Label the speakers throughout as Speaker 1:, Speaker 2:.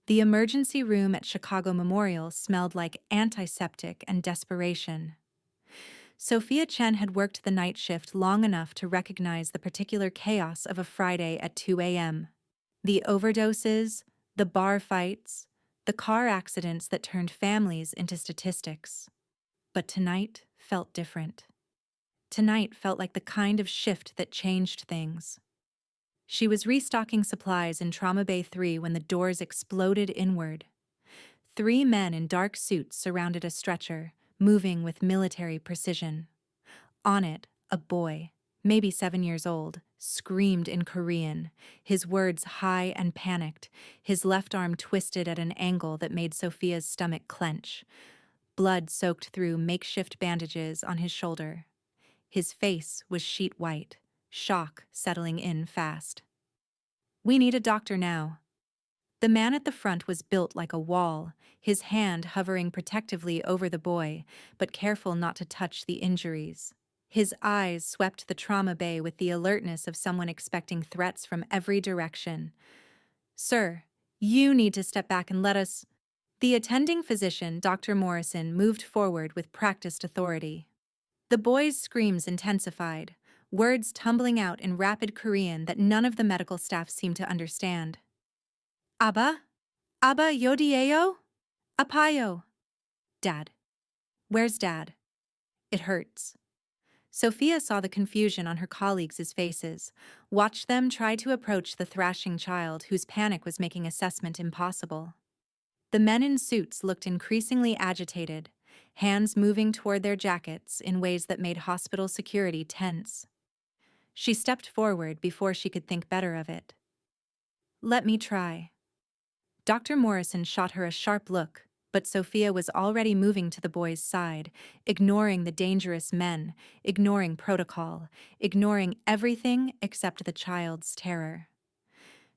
Speaker 1: The emergency room at Chicago Memorial smelled like antiseptic and desperation. Sofia Chen had worked the night shift long enough to recognize the particular chaos of a Friday at 2 a.m. The overdoses, the bar fights, the car accidents that turned families into statistics. But tonight felt different. Tonight felt like the kind of shift that changed things. She was restocking supplies in Trauma Bay 3 when the doors exploded inward. 3 men in dark suits surrounded a stretcher, moving with military precision. On it, a boy, maybe 7 years old, screamed in Korean, his words high and panicked, his left arm twisted at an angle that made Sophia's stomach clench. Blood soaked through makeshift bandages on his shoulder. His face was sheet white, shock settling in fast. "We need a doctor now." The man at the front was built like a wall, his hand hovering protectively over the boy, but careful not to touch the injuries. His eyes swept the trauma bay with the alertness of someone expecting threats from every direction. "Sir, you need to step back and let us—" The attending physician, Dr. Morrison, moved forward with practiced authority. The boy's screams intensified, words tumbling out in rapid Korean that none of the medical staff seemed to understand. "Abba? Abba yodieyo? Apayo." "Dad. Where's Dad?" "It hurts." Sophia saw the confusion on her colleagues' faces, watched them try to approach the thrashing child whose panic was making assessment impossible. The men in suits looked increasingly agitated, hands moving toward their jackets in ways that made hospital security tense. She stepped forward before she could think better of it. "Let me try." Dr. Morrison shot her a sharp look, but Sophia was already moving to the boy's side, ignoring the dangerous men, ignoring protocol, ignoring everything except the child's terror.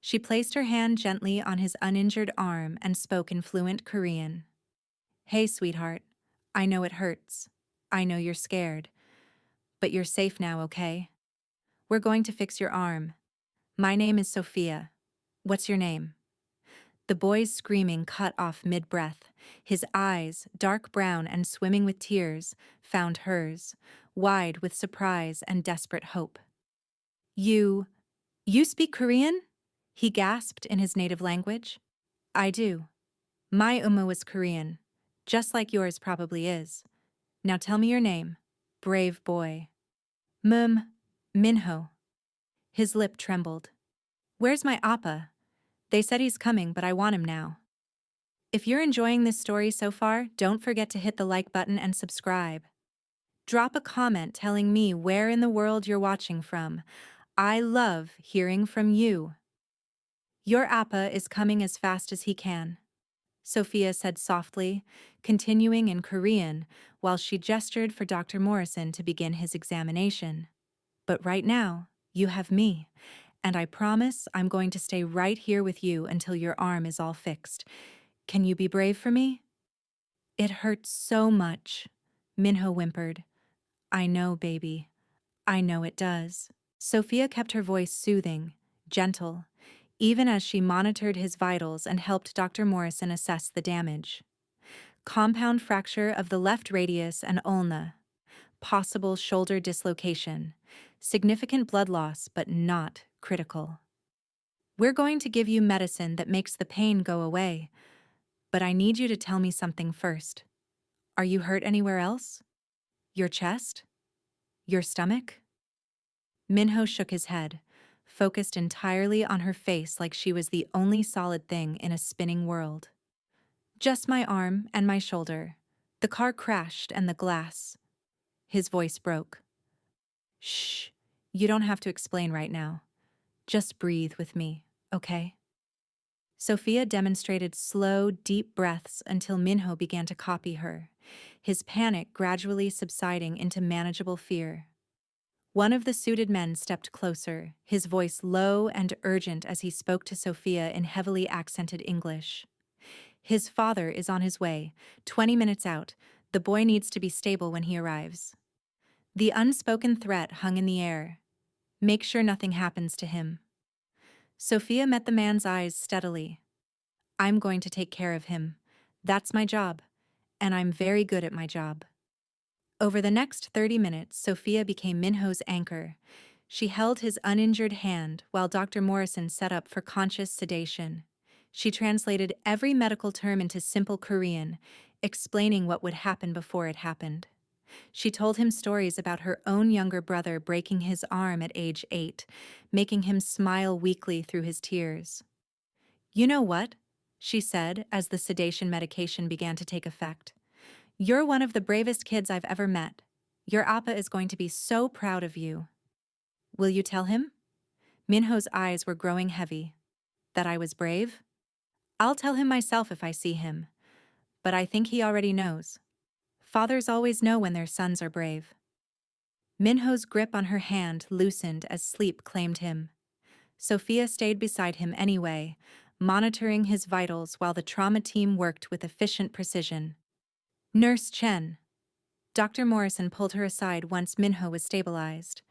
Speaker 1: She placed her hand gently on his uninjured arm and spoke in fluent Korean. "Hey, sweetheart. I know it hurts. I know you're scared. But you're safe now, okay? We're going to fix your arm. My name is Sophia. What's your name?" The boy's screaming cut off mid-breath. His eyes, dark brown and swimming with tears, found hers, wide with surprise and desperate hope. You speak Korean?" he gasped in his native language. "I do. My was Korean, just like yours probably is. Now tell me your name, brave boy." Minho." His lip trembled. "Where's my appa? They said he's coming, but I want him now." If you're enjoying this story so far, don't forget to hit the like button and subscribe. Drop a comment telling me where in the world you're watching from. I love hearing from you. "Your appa is coming as fast as he can," Sophia said softly, continuing in Korean while she gestured for Dr. Morrison to begin his examination. "But right now, you have me, and I promise I'm going to stay right here with you until your arm is all fixed. Can you be brave for me?" "It hurts so much," Minho whimpered. "I know, baby. I know it does." Sophia kept her voice soothing, gentle, even as she monitored his vitals and helped Dr. Morrison assess the damage. Compound fracture of the left radius and ulna. Possible shoulder dislocation. Significant blood loss, but not critical. "We're going to give you medicine that makes the pain go away, but I need you to tell me something first. Are you hurt anywhere else? Your chest? Your stomach?" Minho shook his head, focused entirely on her face like she was the only solid thing in a spinning world. "Just my arm and my shoulder. The car crashed and the glass." His voice broke. "Shh, you don't have to explain right now. Just breathe with me, okay?" Sophia demonstrated slow, deep breaths until Minho began to copy her, his panic gradually subsiding into manageable fear. One of the suited men stepped closer, his voice low and urgent as he spoke to Sophia in heavily accented English. "His father is on his way, 20 minutes out. The boy needs to be stable when he arrives." The unspoken threat hung in the air. "Make sure nothing happens to him." Sophia met the man's eyes steadily. I'm going to take care of him. That's my job, and I'm very good at my job. Over the next 30 minutes, Sophia became Minho's anchor. She held his uninjured hand while Dr. Morrison set up for conscious sedation. She translated every medical term into simple Korean, explaining what would happen before it happened. She told him stories about her own younger brother breaking his arm at age 8, making him smile weakly through his tears. "You know what?" she said as the sedation medication began to take effect. "You're one of the bravest kids I've ever met. Your appa is going to be so proud of you." "Will you tell him?" Minho's eyes were growing heavy. "That I was brave? I'll tell him myself if I see him. But I think he already knows. Fathers always know when their sons are brave." Minho's grip on her hand loosened as sleep claimed him. Sophia stayed beside him anyway, monitoring his vitals while the trauma team worked with efficient precision. "Nurse Chen." Dr. Morrison pulled her aside once Minho was stabilized.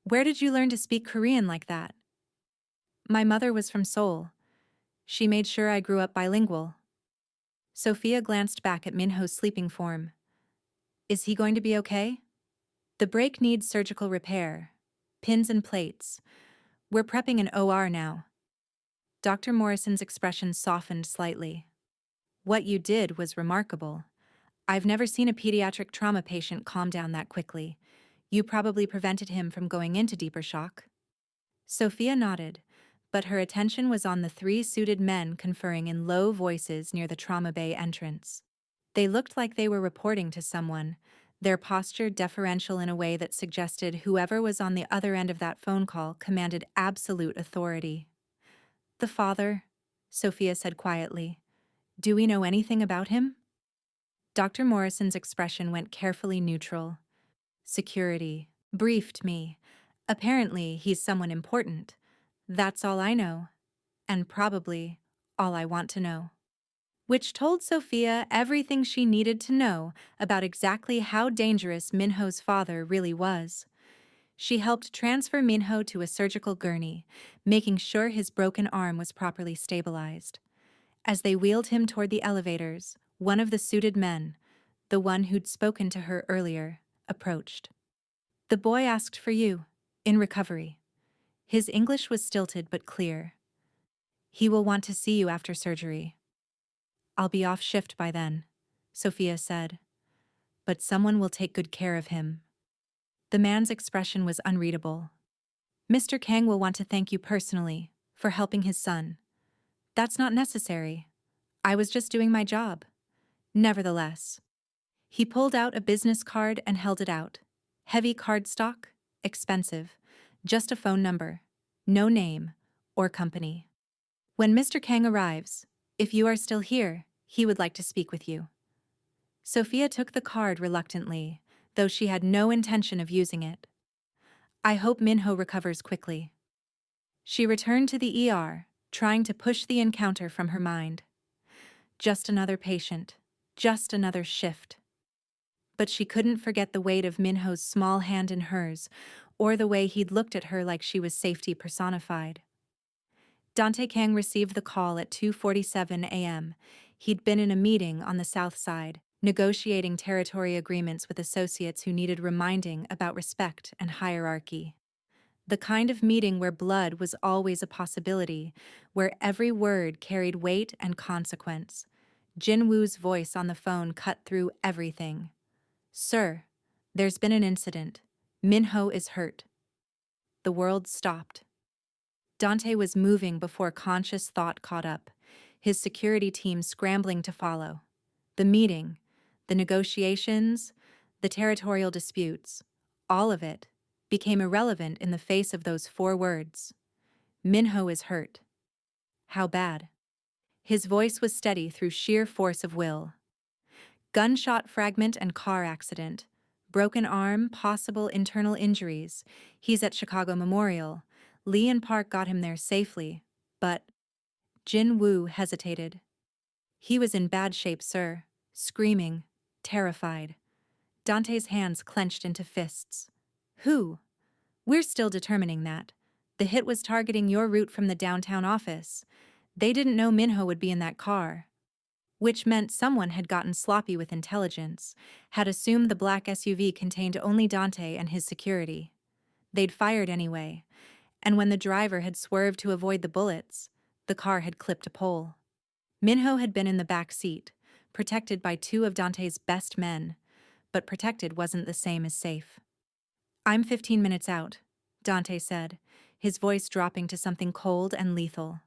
Speaker 1: "Where did you learn to speak Korean like that?" "My mother was from Seoul. She made sure I grew up bilingual." Sophia glanced back at Minho's sleeping form. "Is he going to be okay?" "The break needs surgical repair. Pins and plates. We're prepping an OR now." Dr. Morrison's expression softened slightly. "What you did was remarkable. I've never seen a pediatric trauma patient calm down that quickly. You probably prevented him from going into deeper shock." Sophia nodded, but her attention was on the 3 suited men conferring in low voices near the trauma bay entrance. They looked like they were reporting to someone, their posture deferential in a way that suggested whoever was on the other end of that phone call commanded absolute authority. "The father," Sophia said quietly. "Do we know anything about him?" Dr. Morrison's expression went carefully neutral. "Security briefed me. Apparently, he's someone important. That's all I know. And probably all I want to know." Which told Sophia everything she needed to know about exactly how dangerous Minho's father really was. She helped transfer Minho to a surgical gurney, making sure his broken arm was properly stabilized. As they wheeled him toward the elevators, one of the suited men, the one who'd spoken to her earlier, approached. "The boy asked for you, in recovery." His English was stilted but clear. "He will want to see you after surgery." "I'll be off shift by then," Sophia said. "But someone will take good care of him." The man's expression was unreadable. "Mr. Kang will want to thank you personally for helping his son." "That's not necessary. I was just doing my job." "Nevertheless." He pulled out a business card and held it out. Heavy cardstock, expensive, just a phone number, no name or company. "When Mr. Kang arrives, if you are still here, he would like to speak with you." Sophia took the card reluctantly, though she had no intention of using it. "I hope Minho recovers quickly." She returned to the ER, trying to push the encounter from her mind. Just another patient, just another shift. But she couldn't forget the weight of Minho's small hand in hers, or the way he'd looked at her like she was safety personified. Dante Kang received the call at 2:47 a.m. He'd been in a meeting on the south side, negotiating territory agreements with associates who needed reminding about respect and hierarchy. The kind of meeting where blood was always a possibility, where every word carried weight and consequence. Jin Woo's voice on the phone cut through everything. "Sir, there's been an incident. Minho is hurt." The world stopped. Dante was moving before conscious thought caught up, his security team scrambling to follow. The meeting, the negotiations, the territorial disputes, all of it became irrelevant in the face of those 4 words. "Minho is hurt." How bad? His voice was steady through sheer force of will. "Gunshot fragment and car accident. Broken arm, possible internal injuries. He's at Chicago Memorial. Lee and Park got him there safely, but—" Jin Woo hesitated. "He was in bad shape, sir. Screaming. Terrified." Dante's hands clenched into fists. "Who?" "We're still determining that. The hit was targeting your route from the downtown office. They didn't know Minho would be in that car, which meant someone had gotten sloppy with intelligence, had assumed the black SUV contained only Dante and his security. They'd fired anyway, and when the driver had swerved to avoid the bullets, the car had clipped a pole. Minho had been in the back seat, protected by two of Dante's best men, but protected wasn't the same as safe. "I'm 15 minutes out," Dante said, his voice dropping to something cold and lethal.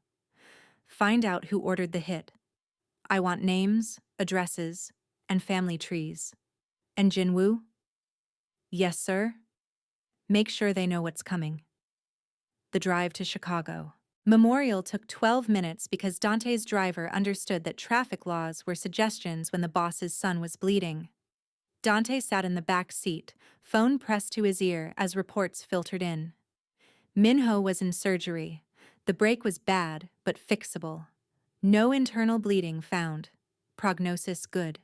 Speaker 1: "Find out who ordered the hit. I want names, addresses, and family trees." "And Jinwoo?" "Yes, sir." "Make sure they know what's coming." The drive to Chicago. Memorial took 12 minutes because Dante's driver understood that traffic laws were suggestions when the boss's son was bleeding. Dante sat in the back seat, phone pressed to his ear as reports filtered in. Minho was in surgery. The break was bad, but fixable. No internal bleeding found. Prognosis good.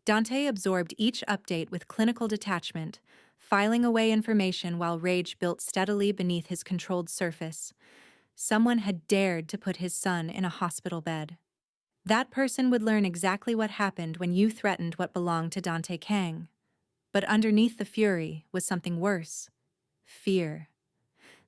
Speaker 1: Dante absorbed each update with clinical detachment, filing away information while rage built steadily beneath his controlled surface. Someone had dared to put his son in a hospital bed. That person would learn exactly what happened when you threatened what belonged to Dante Kang. But underneath the fury was something worse. Fear.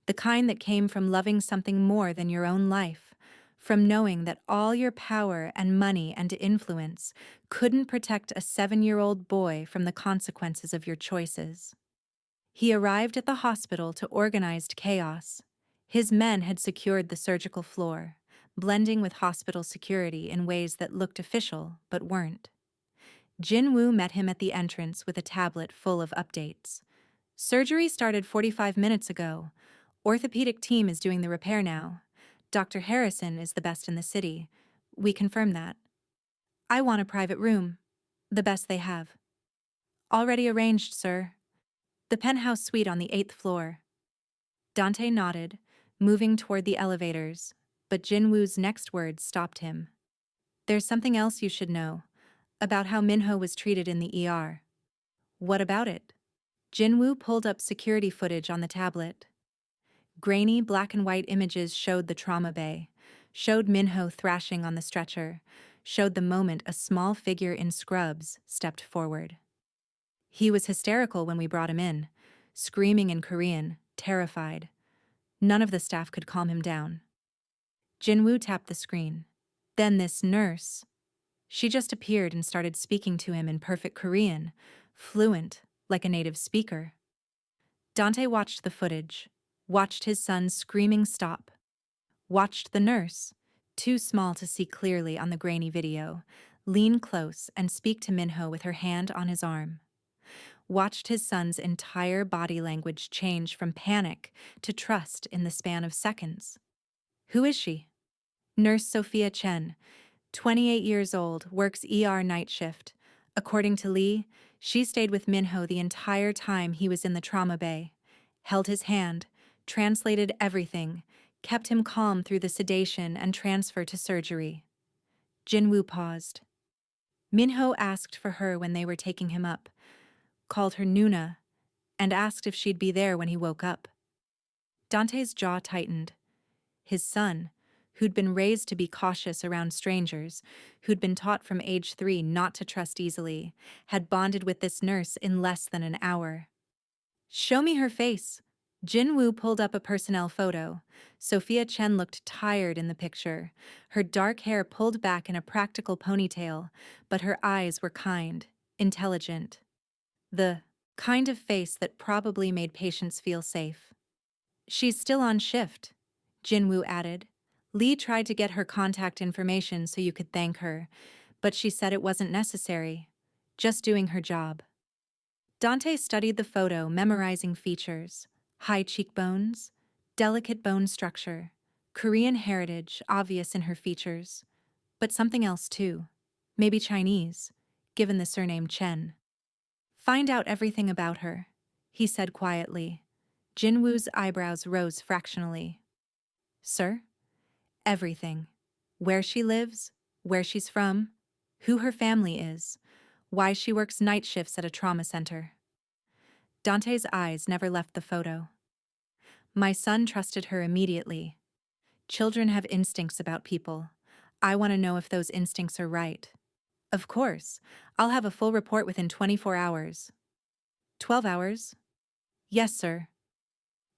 Speaker 1: The kind that came from loving something more than your own life, from knowing that all your power and money and influence couldn't protect a 7-year-old boy from the consequences of your choices. He arrived at the hospital to organized chaos. His men had secured the surgical floor, blending with hospital security in ways that looked official but weren't. Jinwoo met him at the entrance with a tablet full of updates. "Surgery started 45 minutes ago. Orthopedic team is doing the repair now. Dr. Harrison is the best in the city. We confirm that. I want a private room. The best they have." "Already arranged, sir. The penthouse suite on the 8th floor." Dante nodded, moving toward the elevators, but Jinwoo's next words stopped him. "There's something else you should know, about how Minho was treated in the ER." "What about it?" Jinwoo pulled up security footage on the tablet. Grainy black and white images showed the trauma bay, showed Minho thrashing on the stretcher, showed the moment a small figure in scrubs stepped forward. "He was hysterical when we brought him in, screaming in Korean, terrified. None of the staff could calm him down." Jinwoo tapped the screen. "Then this nurse. She just appeared and started speaking to him in perfect Korean, fluent, like a native speaker." Dante watched the footage, watched his son screaming stop, watched the nurse, too small to see clearly on the grainy video, lean close and speak to Minho with her hand on his arm. Watched his son's entire body language change from panic to trust in the span of seconds. "Who is she?" "Nurse Sofia Chen, 28 years old, works ER night shift. According to Lee, she stayed with Minho the entire time he was in the trauma bay, held his hand, translated everything, kept him calm through the sedation and transfer to surgery." Jinwoo paused. "Minho asked for her when they were taking him up, called her Nuna, and asked if she'd be there when he woke up." Dante's jaw tightened. His son, who'd been raised to be cautious around strangers, who'd been taught from age 3 not to trust easily, had bonded with this nurse in less than an hour. "Show me her face." Jinwoo pulled up a personnel photo. Sofia Chen looked tired in the picture, her dark hair pulled back in a practical ponytail, but her eyes were kind, intelligent. The kind of face that probably made patients feel safe. "She's still on shift," Jinwoo added. "Lee tried to get her contact information so you could thank her, but she said it wasn't necessary. Just doing her job." Dante studied the photo, memorizing features. High cheekbones, delicate bone structure, Korean heritage obvious in her features. But something else too. Maybe Chinese, given the surname Chen. "Find out everything about her," he said quietly. Jinwoo's eyebrows rose fractionally. "Sir?" "Everything. Where she lives, where she's from, who her family is, why she works night shifts at a trauma center." Dante's eyes never left the photo. "My son trusted her immediately." Children have instincts about people. I want to know if those instincts are right. Of course. I'll have a full report within 24 hours. 12 hours? Yes, sir.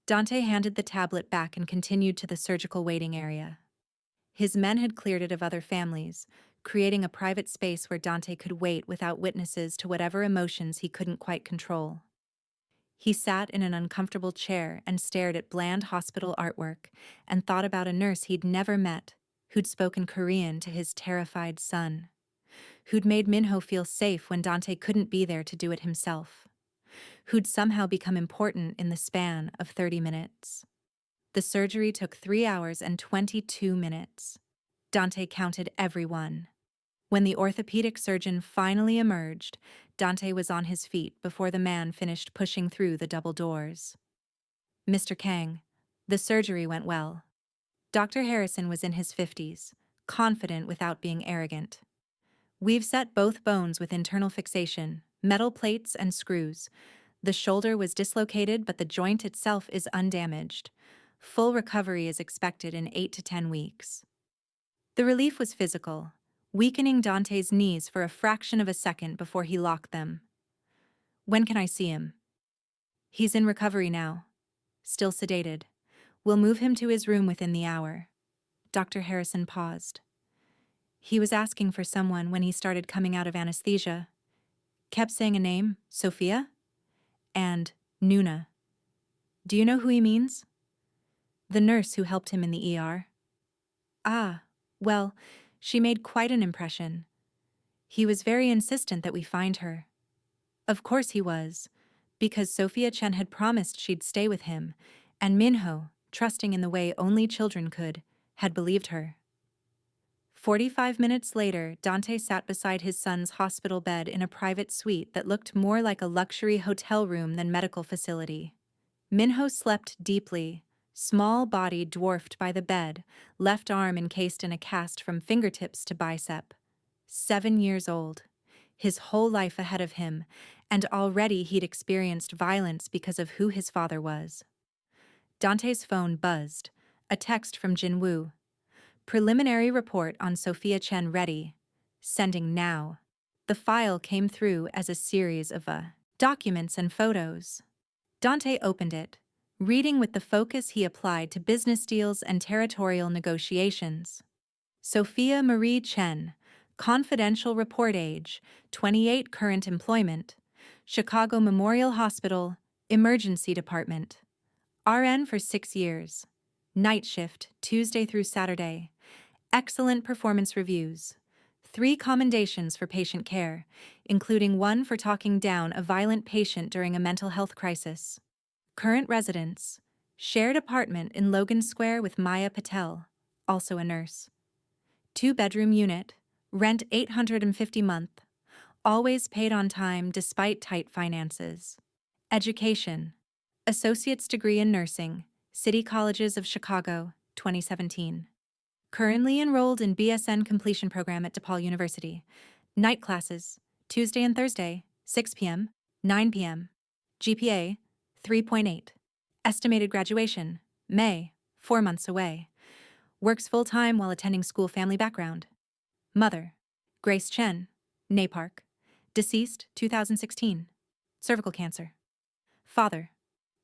Speaker 1: Dante handed the tablet back and continued to the surgical waiting area. His men had cleared it of other families, creating a private space where Dante could wait without witnesses to whatever emotions he couldn't quite control. He sat in an uncomfortable chair and stared at bland hospital artwork and thought about a nurse he'd never met, who'd spoken Korean to his terrified son, who'd made Minho feel safe when Dante couldn't be there to do it himself, who'd somehow become important in the span of 30 minutes. The surgery took 3 hours and 22 minutes. Dante counted every one. When the orthopedic surgeon finally emerged, Dante was on his feet before the man finished pushing through the double doors. Mr. Kang, the surgery went well. Dr. Harrison was in his 50s, confident without being arrogant. We've set both bones with internal fixation, metal plates and screws. The shoulder was dislocated, but the joint itself is undamaged. Full recovery is expected in 8 to 10 weeks. The relief was physical, weakening Dante's knees for a fraction of a second before he locked them. When can I see him? He's in recovery now. Still sedated. We'll move him to his room within the hour. Dr. Harrison paused. He was asking for someone when he started coming out of anesthesia. Kept saying a name, Sofia? And Nuna. Do you know who he means? The nurse who helped him in the ER. Ah, well, she made quite an impression. He was very insistent that we find her. Of course he was, because Sofia Chen had promised she'd stay with him, and Minho, trusting in the way only children could, had believed her. 45 minutes later, Dante sat beside his son's hospital bed in a private suite that looked more like a luxury hotel room than medical facility. Minho slept deeply, small body dwarfed by the bed, left arm encased in a cast from fingertips to bicep. 7 years old. His whole life ahead of him, and already he'd experienced violence because of who his father was. Dante's phone buzzed, a text from Jinwoo. Preliminary report on Sofia Chen ready. Sending now. The file came through as a series of documents and photos. Dante opened it, reading with the focus he applied to business deals and territorial negotiations. Sophia Marie Chen, confidential report age, 28 current employment, Chicago Memorial Hospital, Emergency Department. RN for 6 years. Night shift, Tuesday through Saturday. Excellent performance reviews. 3 commendations for patient care, including 1 for talking down a violent patient during a mental health crisis. Current residence. Shared apartment in Logan Square with Maya Patel, also a nurse. 2-bedroom unit. Rent $850 month. Always paid on time despite tight finances. Education. Associate's degree in nursing. City Colleges of Chicago, 2017. Currently enrolled in BSN completion program at DePaul University. Night classes, Tuesday and Thursday, 6 p.m., 9 p.m. GPA, 3.8. Estimated graduation, May, 4 months away. Works full-time while attending school. Family background. Mother, Grace Chen, Napark. Deceased, 2016. Cervical cancer. Father,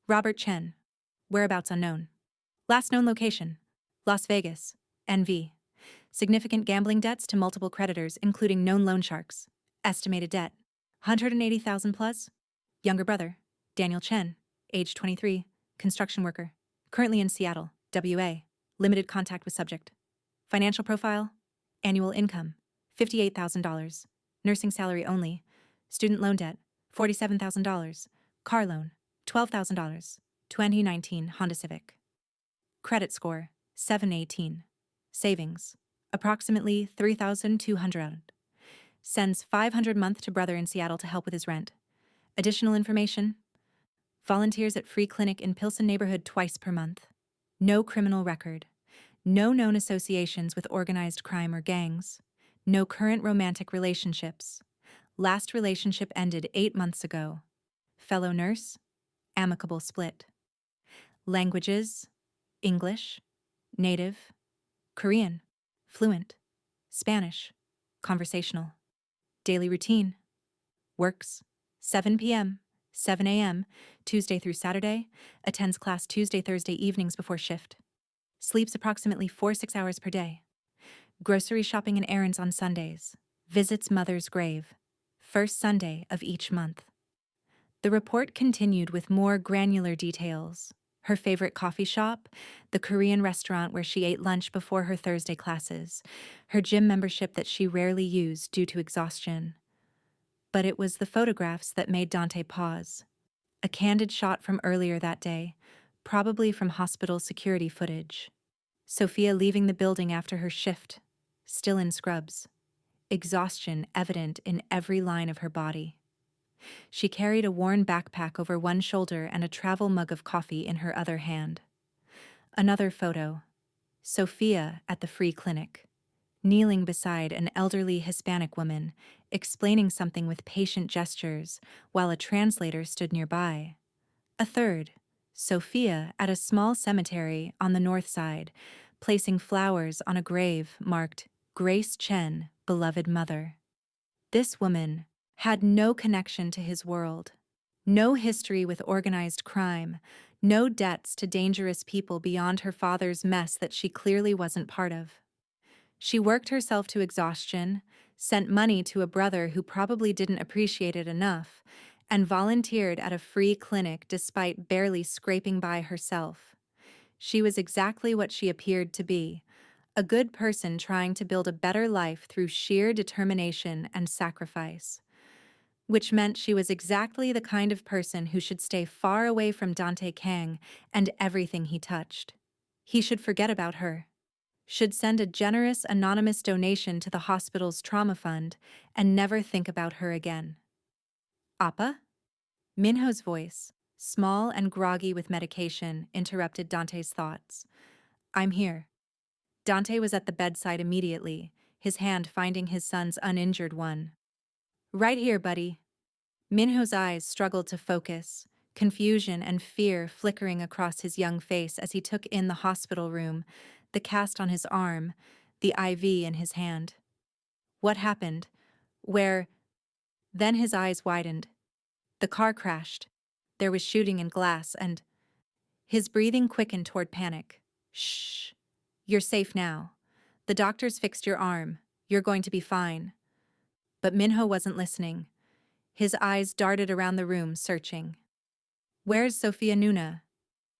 Speaker 1: Robert Chen. Whereabouts unknown. Last known location, Las Vegas, NV. Significant gambling debts to multiple creditors, including known loan sharks. Estimated debt, $180,000 plus. Younger brother, Daniel Chen, age 23, construction worker. Currently in Seattle, WA. Limited contact with subject. Financial profile, annual income, $58,000. Nursing salary only. Student loan debt, $47,000. Car loan, $12,000. 2019 Honda Civic. Credit score, 718. Savings, approximately $3,200. Sends $500 month to brother in Seattle to help with his rent. Additional information. Volunteers at free clinic in Pilsen neighborhood twice per month. No criminal record. No known associations with organized crime or gangs. No current romantic relationships. Last relationship ended 8 months ago. Fellow nurse, amicable split. Languages, English, native, Korean, fluent, Spanish, conversational. Daily routine, works, 7 p.m., 7 a.m., Tuesday through Saturday, attends class Tuesday, Thursday evenings before shift. Sleeps approximately 4-6 hours per day. Grocery shopping and errands on Sundays. Visits mother's grave. First Sunday of each month. The report continued with more granular details. Her favorite coffee shop, the Korean restaurant where she ate lunch before her Thursday classes, her gym membership that she rarely used due to exhaustion. But it was the photographs that made Dante pause. A candid shot from earlier that day, probably from hospital security footage. Sofia leaving the building after her shift, still in scrubs. Exhaustion evident in every line of her body. She carried a worn backpack over one shoulder and a travel mug of coffee in her other hand. Another photo. Sofia at the free clinic, kneeling beside an elderly Hispanic woman, explaining something with patient gestures, while a translator stood nearby. A third. Sofia at a small cemetery on the north side, placing flowers on a grave marked Grace Chen, beloved mother. This woman had no connection to his world, no history with organized crime, no debts to dangerous people beyond her father's mess that she clearly wasn't part of. She worked herself to exhaustion, sent money to a brother who probably didn't appreciate it enough, and volunteered at a free clinic despite barely scraping by herself. She was exactly what she appeared to be, a good person trying to build a better life through sheer determination and sacrifice. Which meant she was exactly the kind of person who should stay far away from Dante Kang and everything he touched. He should forget about her. Should send a generous anonymous donation to the hospital's trauma fund and never think about her again. Appa? Minho's voice, small and groggy with medication, interrupted Dante's thoughts. I'm here. Dante was at the bedside immediately, his hand finding his son's uninjured one. Right here, buddy. Minho's eyes struggled to focus, confusion and fear flickering across his young face as he took in the hospital room, the cast on his arm, the IV in his hand. What happened? Where? Then his eyes widened. The car crashed. There was shooting and glass and... His breathing quickened toward panic. Shh. You're safe now. The doctors fixed your arm. You're going to be fine. But Minho wasn't listening. His eyes darted around the room, searching. Where's Sofia Nuna?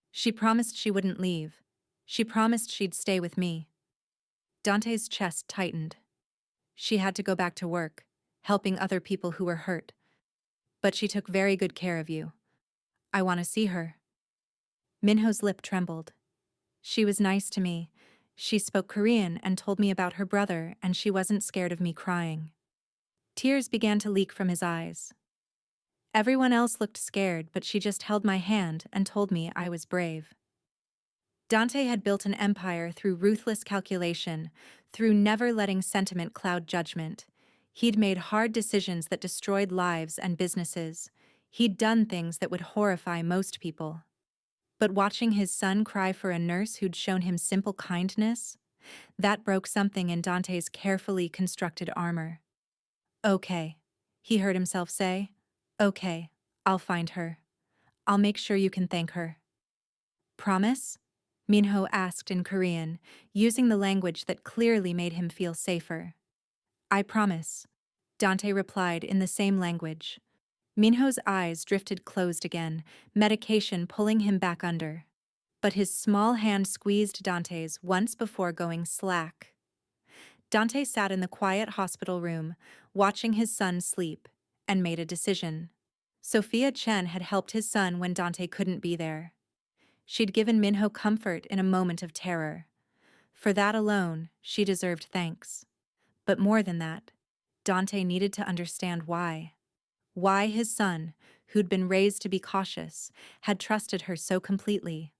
Speaker 1: She promised she wouldn't leave. She promised she'd stay with me. Dante's chest tightened. She had to go back to work, helping other people who were hurt. But she took very good care of you. I want to see her. Minho's lip trembled. She was nice to me. She spoke Korean and told me about her brother, and she wasn't scared of me crying. Tears began to leak from his eyes. Everyone else looked scared, but she just held my hand and told me I was brave. Dante had built an empire through ruthless calculation, through never letting sentiment cloud judgment. He'd made hard decisions that destroyed lives and businesses. He'd done things that would horrify most people. But watching his son cry for a nurse who'd shown him simple kindness, that broke something in Dante's carefully constructed armor. Okay, he heard himself say. Okay, I'll find her. I'll make sure you can thank her. Promise? Minho asked in Korean, using the language that clearly made him feel safer. I promise, Dante replied in the same language. Minho's eyes drifted closed again, medication pulling him back under. But his small hand squeezed Dante's once before going slack. Dante sat in the quiet hospital room, watching his son sleep, and made a decision. Sofia Chen had helped his son when Dante couldn't be there. She'd given Minho comfort in a moment of terror. For that alone, she deserved thanks. But more than that, Dante needed to understand why. Why his son, who'd been raised to be cautious, had trusted her so completely.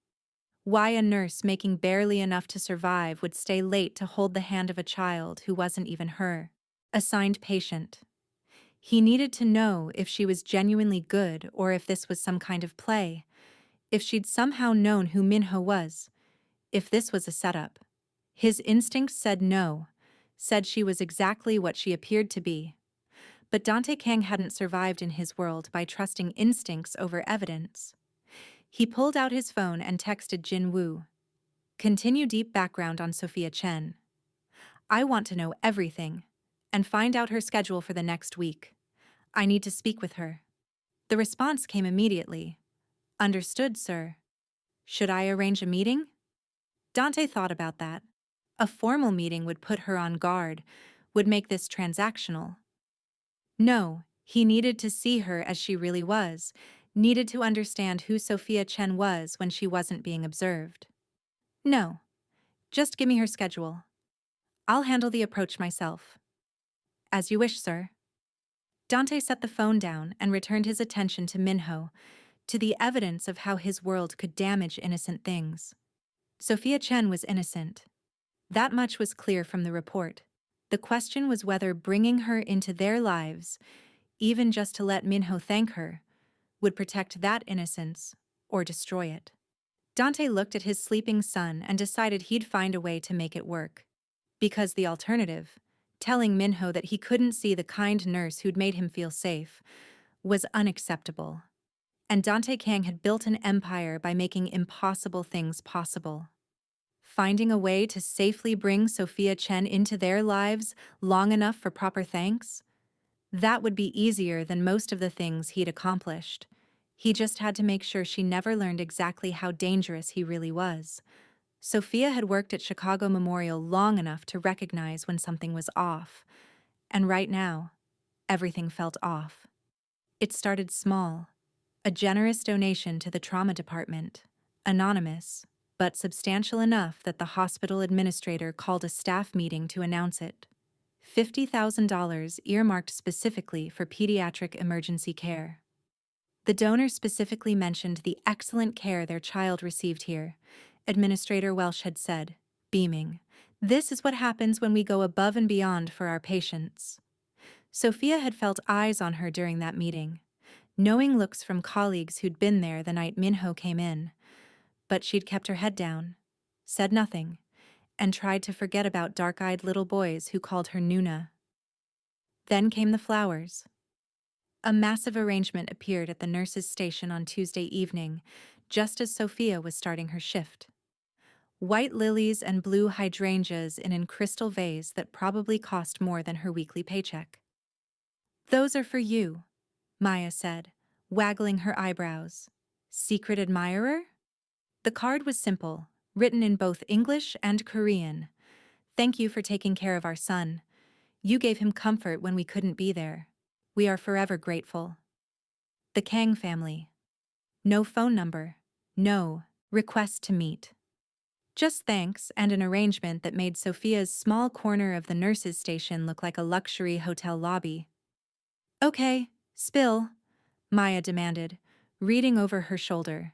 Speaker 1: Why a nurse making barely enough to survive would stay late to hold the hand of a child who wasn't even her. Assigned patient. He needed to know if she was genuinely good or if this was some kind of play. If she'd somehow known who Minho was. If this was a setup. His instincts said no, said she was exactly what she appeared to be. But Dante Kang hadn't survived in his world by trusting instincts over evidence. He pulled out his phone and texted Jin Woo. Continue deep background on Sofia Chen. I want to know everything, and find out her schedule for the next week. I need to speak with her. The response came immediately. Understood, sir. Should I arrange a meeting? Dante thought about that. A formal meeting would put her on guard, would make this transactional. No, he needed to see her as she really was, needed to understand who Sofia Chen was when she wasn't being observed. No, just give me her schedule. I'll handle the approach myself. As you wish, sir. Dante set the phone down and returned his attention to Minho, to the evidence of how his world could damage innocent things. Sofia Chen was innocent. That much was clear from the report. The question was whether bringing her into their lives, even just to let Minho thank her, would protect that innocence or destroy it. Dante looked at his sleeping son and decided he'd find a way to make it work. Because the alternative, telling Minho that he couldn't see the kind nurse who'd made him feel safe, was unacceptable. And Dante Kang had built an empire by making impossible things possible. Finding a way to safely bring Sofia Chen into their lives long enough for proper thanks? That would be easier than most of the things he'd accomplished. He just had to make sure she never learned exactly how dangerous he really was. Sofia had worked at Chicago Memorial long enough to recognize when something was off. And right now, everything felt off. It started small. A generous donation to the trauma department. Anonymous, but substantial enough that the hospital administrator called a staff meeting to announce it. $50,000 earmarked specifically for pediatric emergency care. The donor specifically mentioned the excellent care their child received here. Administrator Welsh had said, beaming, "This is what happens when we go above and beyond for our patients." Sofia had felt eyes on her during that meeting, knowing looks from colleagues who'd been there the night Minho came in. But she'd kept her head down, said nothing, and tried to forget about dark-eyed little boys who called her Nuna. Then came the flowers. A massive arrangement appeared at the nurse's station on Tuesday evening, just as Sofia was starting her shift. White lilies and blue hydrangeas in a crystal vase that probably cost more than her weekly paycheck. "Those are for you," Maya said, waggling her eyebrows. "Secret admirer?" The card was simple, written in both English and Korean. "Thank you for taking care of our son. You gave him comfort when we couldn't be there. We are forever grateful." The Kang family. No phone number. No request to meet. Just thanks and an arrangement that made Sofia's small corner of the nurse's station look like a luxury hotel lobby. "Okay, spill," Maya demanded, reading over her shoulder.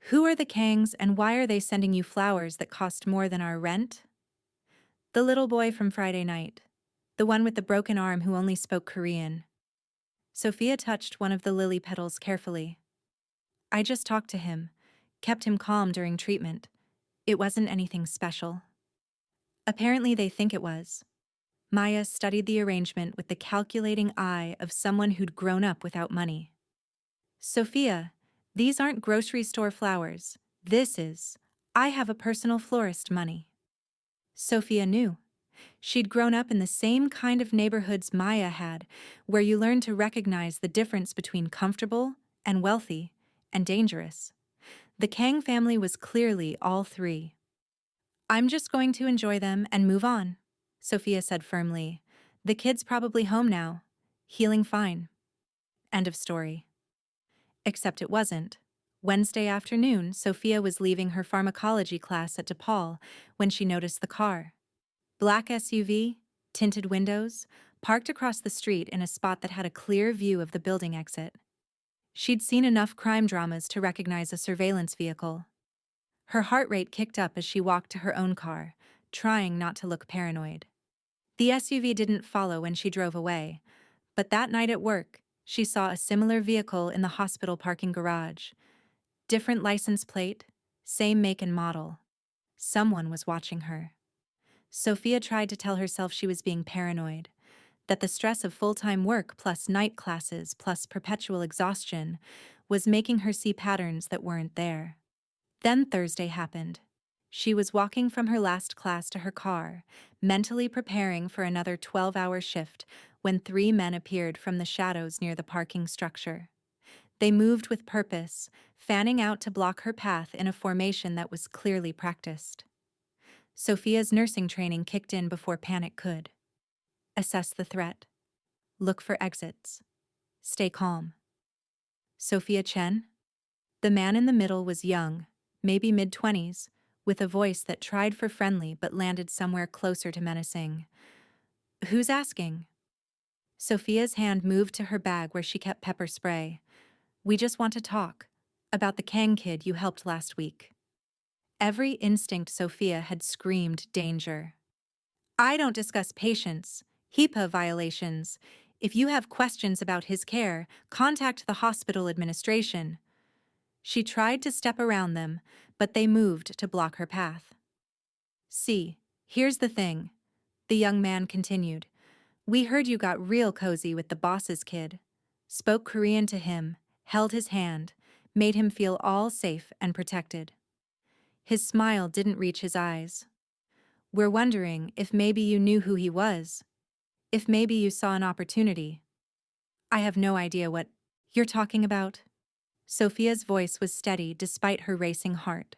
Speaker 1: "Who are the Kangs and why are they sending you flowers that cost more than our rent?" "The little boy from Friday night. The one with the broken arm who only spoke Korean." Sofia touched one of the lily petals carefully. "I just talked to him, kept him calm during treatment. It wasn't anything special." "Apparently they think it was." Maya studied the arrangement with the calculating eye of someone who'd grown up without money. "Sofia, these aren't grocery store flowers. This is, I have a personal florist money." Sofia knew. She'd grown up in the same kind of neighborhoods Maya had, where you learn to recognize the difference between comfortable and wealthy and dangerous. The Kang family was clearly all three. "I'm just going to enjoy them and move on," Sofia said firmly. "The kid's probably home now, healing fine." End of story. Except it wasn't. Wednesday afternoon, Sofia was leaving her pharmacology class at DePaul when she noticed the car. Black SUV, tinted windows, parked across the street in a spot that had a clear view of the building exit. She'd seen enough crime dramas to recognize a surveillance vehicle. Her heart rate kicked up as she walked to her own car, trying not to look paranoid. The SUV didn't follow when she drove away, but that night at work, she saw a similar vehicle in the hospital parking garage. Different license plate, same make and model. Someone was watching her. Sofia tried to tell herself she was being paranoid, that the stress of full-time work plus night classes plus perpetual exhaustion was making her see patterns that weren't there. Then Thursday happened. She was walking from her last class to her car, mentally preparing for another 12-hour shift, when 3 men appeared from the shadows near the parking structure. They moved with purpose, fanning out to block her path in a formation that was clearly practiced. Sofia's nursing training kicked in before panic could. Assess the threat. Look for exits. Stay calm. Sofia Chen? The man in the middle was young, maybe mid-20s, with a voice that tried for friendly but landed somewhere closer to menacing. Who's asking? Sofia's hand moved to her bag where she kept pepper spray. We just want to talk. About the Kang kid you helped last week. Every instinct Sofia had screamed danger. I don't discuss patients, HIPAA violations. If you have questions about his care, contact the hospital administration. She tried to step around them, but they moved to block her path. See, here's the thing, the young man continued. We heard you got real cozy with the boss's kid. Spoke Korean to him, held his hand, made him feel all safe and protected. His smile didn't reach his eyes. We're wondering if maybe you knew who he was. If maybe you saw an opportunity. I have no idea what you're talking about. Sofia's voice was steady despite her racing heart.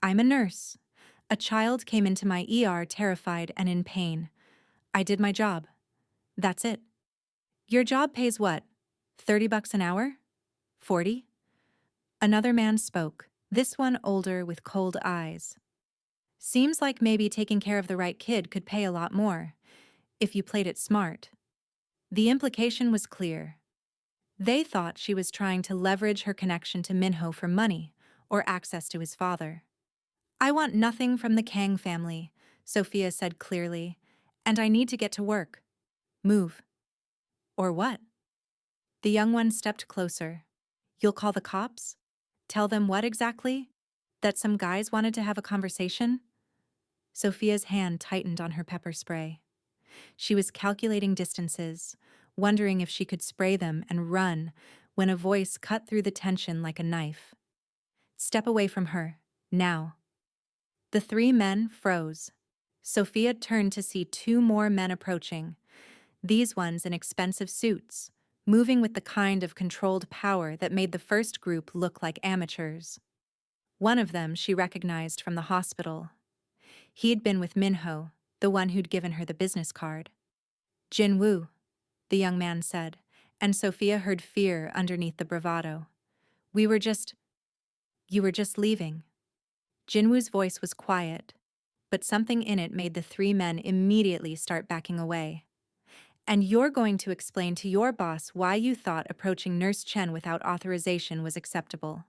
Speaker 1: I'm a nurse. A child came into my ER terrified and in pain. I did my job. That's it. Your job pays what? $30 an hour? 40? Another man spoke, this one older with cold eyes. Seems like maybe taking care of the right kid could pay a lot more, if you played it smart. The implication was clear. They thought she was trying to leverage her connection to Minho for money or access to his father. I want nothing from the Kang family, Sofia said clearly, and I need to get to work. Move. Or what? The young one stepped closer. You'll call the cops? Tell them what exactly? That some guys wanted to have a conversation? Sofia's hand tightened on her pepper spray. She was calculating distances, wondering if she could spray them and run, when a voice cut through the tension like a knife. Step away from her, now. The 3 men froze. Sofia turned to see 2 more men approaching, these ones in expensive suits, moving with the kind of controlled power that made the first group look like amateurs. One of them she recognized from the hospital. He'd been with Minho, the one who'd given her the business card. Jin Woo, the young man said, and Sofia heard fear underneath the bravado. You were just leaving. Jin Woo's voice was quiet, but something in it made the 3 men immediately start backing away. And you're going to explain to your boss why you thought approaching Nurse Chen without authorization was acceptable.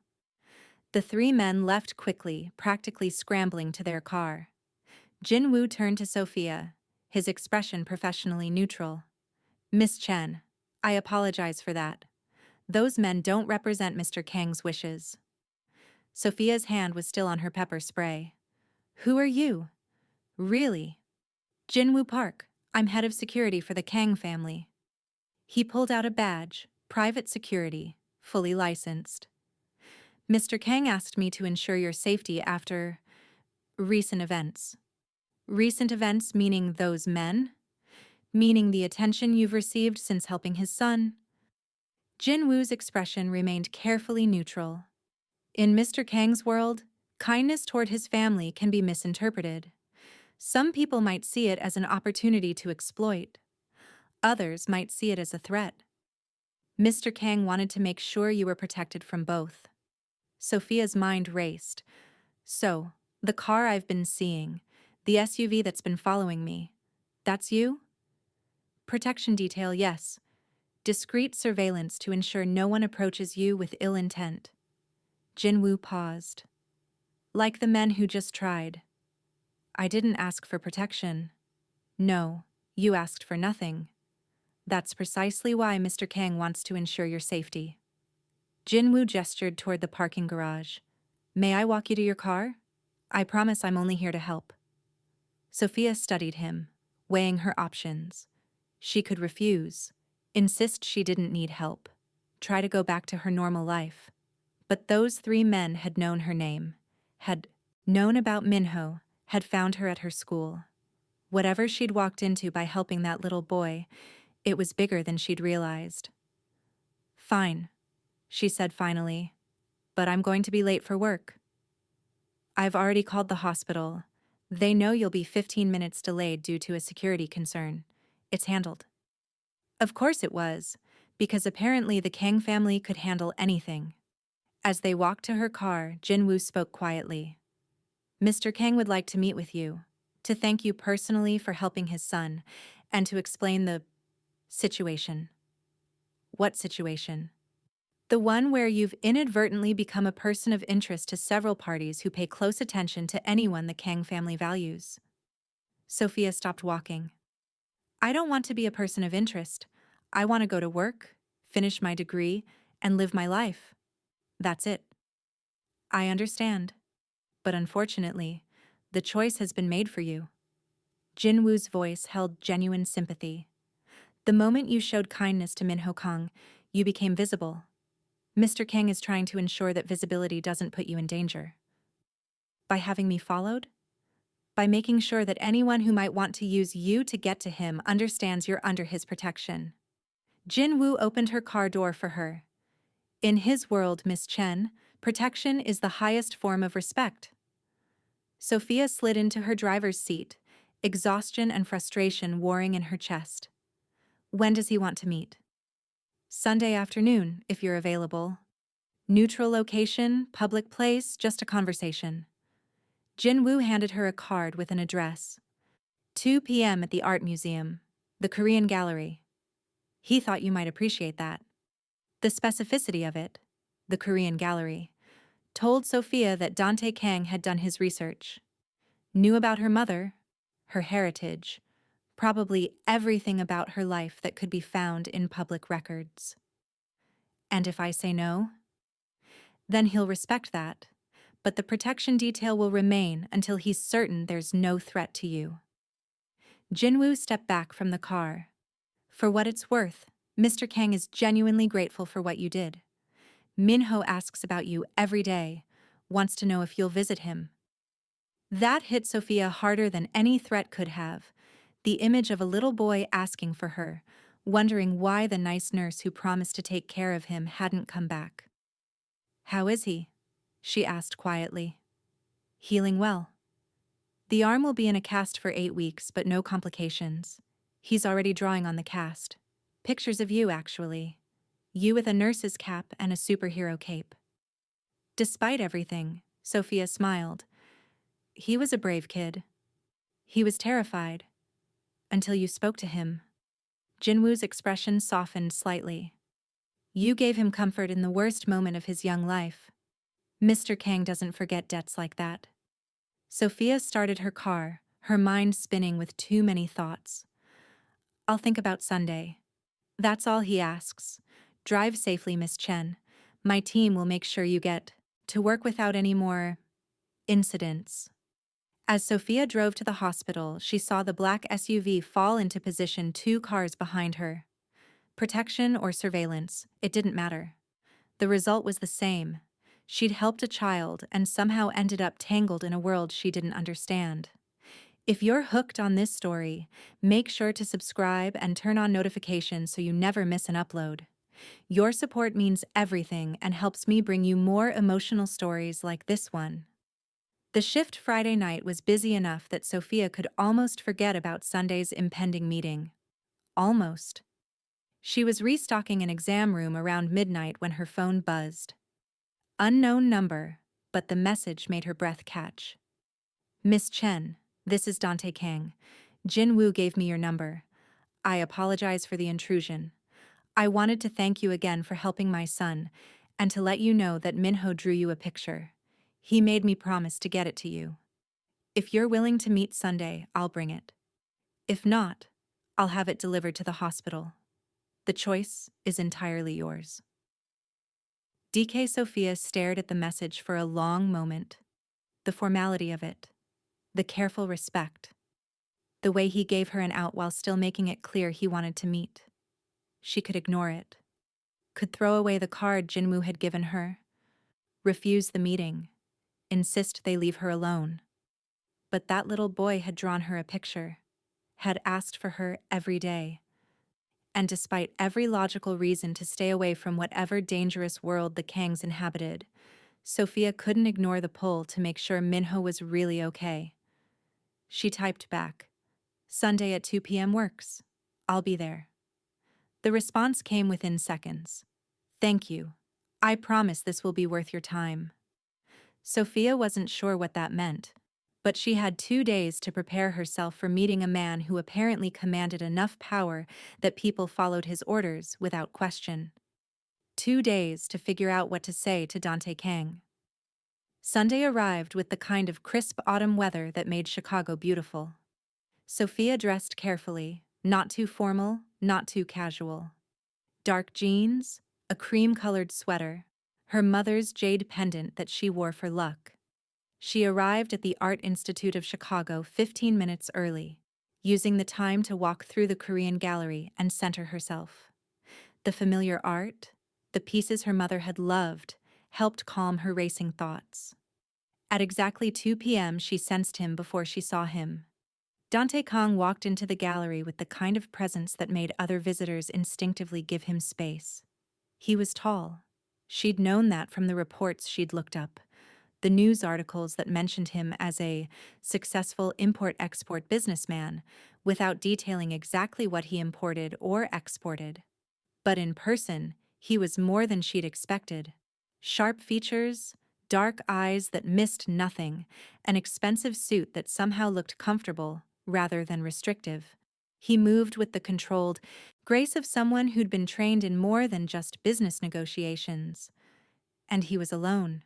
Speaker 1: The 3 men left quickly, practically scrambling to their car. Jin Woo turned to Sofia, his expression professionally neutral. Miss Chen, I apologize for that. Those men don't represent Mr. Kang's wishes. Sofia's hand was still on her pepper spray. Who are you? Really? Jin Woo Park. I'm head of security for the Kang family. He pulled out a badge, private security, fully licensed. Mr. Kang asked me to ensure your safety after recent events. Recent events meaning those men? Meaning the attention you've received since helping his son? Jin Woo's expression remained carefully neutral. In Mr. Kang's world, kindness toward his family can be misinterpreted. Some people might see it as an opportunity to exploit. Others might see it as a threat. Mr. Kang wanted to make sure you were protected from both. Sofia's mind raced. So, the car I've been seeing, the SUV that's been following me, that's you? Protection detail, yes. Discreet surveillance to ensure no one approaches you with ill intent. Jin Woo paused. Like the men who just tried. I didn't ask for protection. No, you asked for nothing. That's precisely why Mr. Kang wants to ensure your safety. Jin Woo gestured toward the parking garage. May I walk you to your car? I promise I'm only here to help. Sofia studied him, weighing her options. She could refuse, insist she didn't need help, try to go back to her normal life. But those three men had known her name, had known about Minho, had found her at her school. Whatever she'd walked into by helping that little boy, it was bigger than she'd realized. Fine, she said finally, but I'm going to be late for work. I've already called the hospital. They know you'll be 15 minutes delayed due to a security concern. It's handled. Of course it was, because apparently the Kang family could handle anything. As they walked to her car, Jinwoo spoke quietly. Mr. Kang would like to meet with you, to thank you personally for helping his son, and to explain the situation. What situation? The one where you've inadvertently become a person of interest to several parties who pay close attention to anyone the Kang family values. Sofia stopped walking. I don't want to be a person of interest. I want to go to work, finish my degree, and live my life. That's it. I understand. But unfortunately, the choice has been made for you. Jinwoo's voice held genuine sympathy. The moment you showed kindness to Minho Kang, you became visible. Mr. Kang is trying to ensure that visibility doesn't put you in danger. By having me followed? By making sure that anyone who might want to use you to get to him understands you're under his protection. Jinwoo opened her car door for her. In his world, Miss Chen, protection is the highest form of respect. Sofia slid into her driver's seat, exhaustion and frustration warring in her chest. When does he want to meet? Sunday afternoon, if you're available. Neutral location, public place, just a conversation. Jinwoo handed her a card with an address. 2 p.m. at the Art Museum, the Korean Gallery. He thought you might appreciate that. The specificity of it, the Korean Gallery, told Sofia that Dante Kang had done his research. Knew about her mother, her heritage, probably everything about her life that could be found in public records. And if I say no? Then he'll respect that, but the protection detail will remain until he's certain there's no threat to you. Jinwoo stepped back from the car. For what it's worth, Mr. Kang is genuinely grateful for what you did. Minho asks about you every day, wants to know if you'll visit him. That hit Sofia harder than any threat could have. The image of a little boy asking for her, wondering why the nice nurse who promised to take care of him hadn't come back. How is he? She asked quietly. Healing well. The arm will be in a cast for 8 weeks, but no complications. He's already drawing on the cast. Pictures of you, actually. You with a nurse's cap and a superhero cape. Despite everything, Sofia smiled. He was a brave kid. He was terrified. Until you spoke to him. Jinwoo's expression softened slightly. You gave him comfort in the worst moment of his young life. Mr. Kang doesn't forget debts like that. Sofia started her car, her mind spinning with too many thoughts. I'll think about Sunday. That's all he asks. Drive safely, Miss Chen. My team will make sure you get to work without any more incidents. As Sofia drove to the hospital, she saw the black SUV fall into position 2 cars behind her. Protection or surveillance, it didn't matter. The result was the same. She'd helped a child and somehow ended up tangled in a world she didn't understand. If you're hooked on this story, make sure to subscribe and turn on notifications so you never miss an upload. Your support means everything and helps me bring you more emotional stories like this one. The shift Friday night was busy enough that Sofia could almost forget about Sunday's impending meeting. Almost. She was restocking an exam room around midnight when her phone buzzed. Unknown number, but the message made her breath catch. Miss Chen, this is Dante Kang. Jinwoo gave me your number. I apologize for the intrusion. I wanted to thank you again for helping my son, and to let you know that Minho drew you a picture. He made me promise to get it to you. If you're willing to meet Sunday, I'll bring it. If not, I'll have it delivered to the hospital. The choice is entirely yours. DK Sofia stared at the message for a long moment. The formality of it, the careful respect, the way he gave her an out while still making it clear he wanted to meet. She could ignore it, could throw away the card Jinwoo had given her, refuse the meeting, insist they leave her alone. But that little boy had drawn her a picture, had asked for her every day. And despite every logical reason to stay away from whatever dangerous world the Kangs inhabited, Sofia couldn't ignore the pull to make sure Minho was really okay. She typed back, "Sunday at 2 p.m. works. I'll be there." The response came within seconds. "Thank you. I promise this will be worth your time." Sofia wasn't sure what that meant, but she had 2 days to prepare herself for meeting a man who apparently commanded enough power that people followed his orders without question. 2 days to figure out what to say to Dante Kang. Sunday arrived with the kind of crisp autumn weather that made Chicago beautiful. Sofia dressed carefully, not too formal, not too casual. Dark jeans, a cream-colored sweater, her mother's jade pendant that she wore for luck. She arrived at the Art Institute of Chicago 15 minutes early, using the time to walk through the Korean gallery and center herself. The familiar art, the pieces her mother had loved, helped calm her racing thoughts. At exactly 2 p.m., she sensed him before she saw him. Dante Kang walked into the gallery with the kind of presence that made other visitors instinctively give him space. He was tall. She'd known that from the reports she'd looked up, the news articles that mentioned him as a successful import-export businessman, without detailing exactly what he imported or exported. But in person, he was more than she'd expected. Sharp features, dark eyes that missed nothing, an expensive suit that somehow looked comfortable rather than restrictive. He moved with the controlled grace of someone who'd been trained in more than just business negotiations. And he was alone.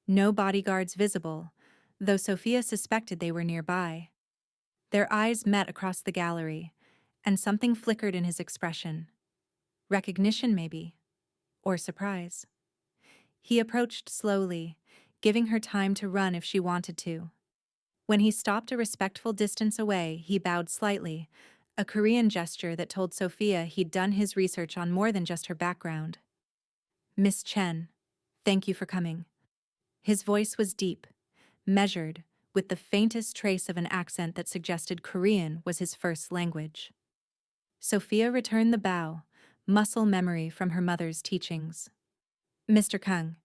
Speaker 1: No bodyguards visible, though Sofia suspected they were nearby. Their eyes met across the gallery, and something flickered in his expression. Recognition, maybe, or surprise. He approached slowly, giving her time to run if she wanted to. When he stopped a respectful distance away, he bowed slightly, a Korean gesture that told Sofia he'd done his research on more than just her background. "Miss Chen, thank you for coming." His voice was deep, measured, with the faintest trace of an accent that suggested Korean was his first language. Sofia returned the bow, muscle memory from her mother's teachings. "Mr. Kang."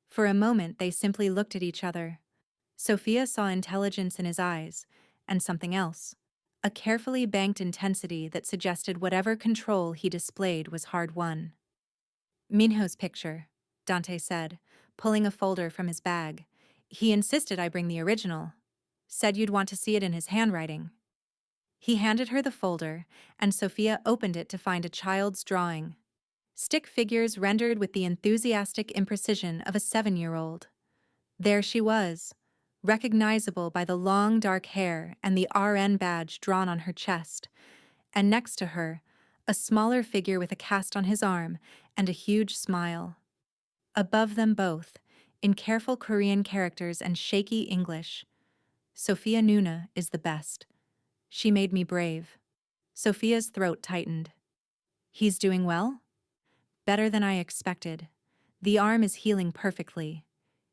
Speaker 1: For a moment they simply looked at each other. Sofia saw intelligence in his eyes, and something else, a carefully banked intensity that suggested whatever control he displayed was hard-won. "Minho's picture," Dante said, pulling a folder from his bag. "He insisted I bring the original. Said you'd want to see it in his handwriting." He handed her the folder, and Sofia opened it to find a child's drawing. Stick figures rendered with the enthusiastic imprecision of a 7-year-old. There she was, recognizable by the long dark hair and the RN badge drawn on her chest, and next to her, a smaller figure with a cast on his arm and a huge smile. Above them both, in careful Korean characters and shaky English, "Sofia Nuna is the best. She made me brave." Sofia's throat tightened. "He's doing well?" "Better than I expected. The arm is healing perfectly.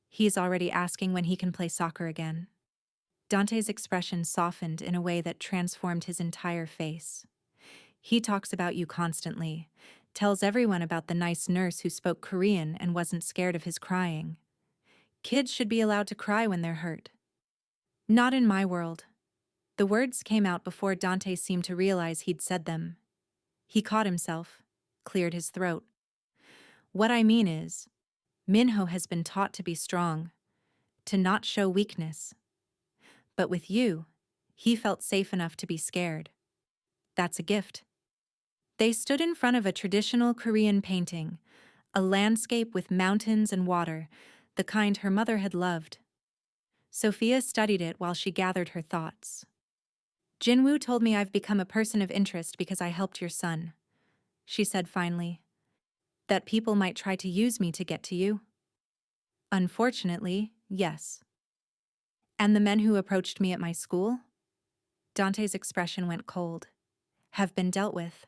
Speaker 1: He's already asking when he can play soccer again." Dante's expression softened in a way that transformed his entire face. "He talks about you constantly, tells everyone about the nice nurse who spoke Korean and wasn't scared of his crying. Kids should be allowed to cry when they're hurt." "Not in my world." The words came out before Dante seemed to realize he'd said them. He caught himself, cleared his throat. "What I mean is, Minho has been taught to be strong, to not show weakness. But with you, he felt safe enough to be scared. That's a gift." They stood in front of a traditional Korean painting, a landscape with mountains and water, the kind her mother had loved. Sofia studied it while she gathered her thoughts. "Jinwoo told me I've become a person of interest because I helped your son," she said finally. "That people might try to use me to get to you?" "Unfortunately, yes." And the men who approached me at my school? Dante's expression went cold. Have been dealt with.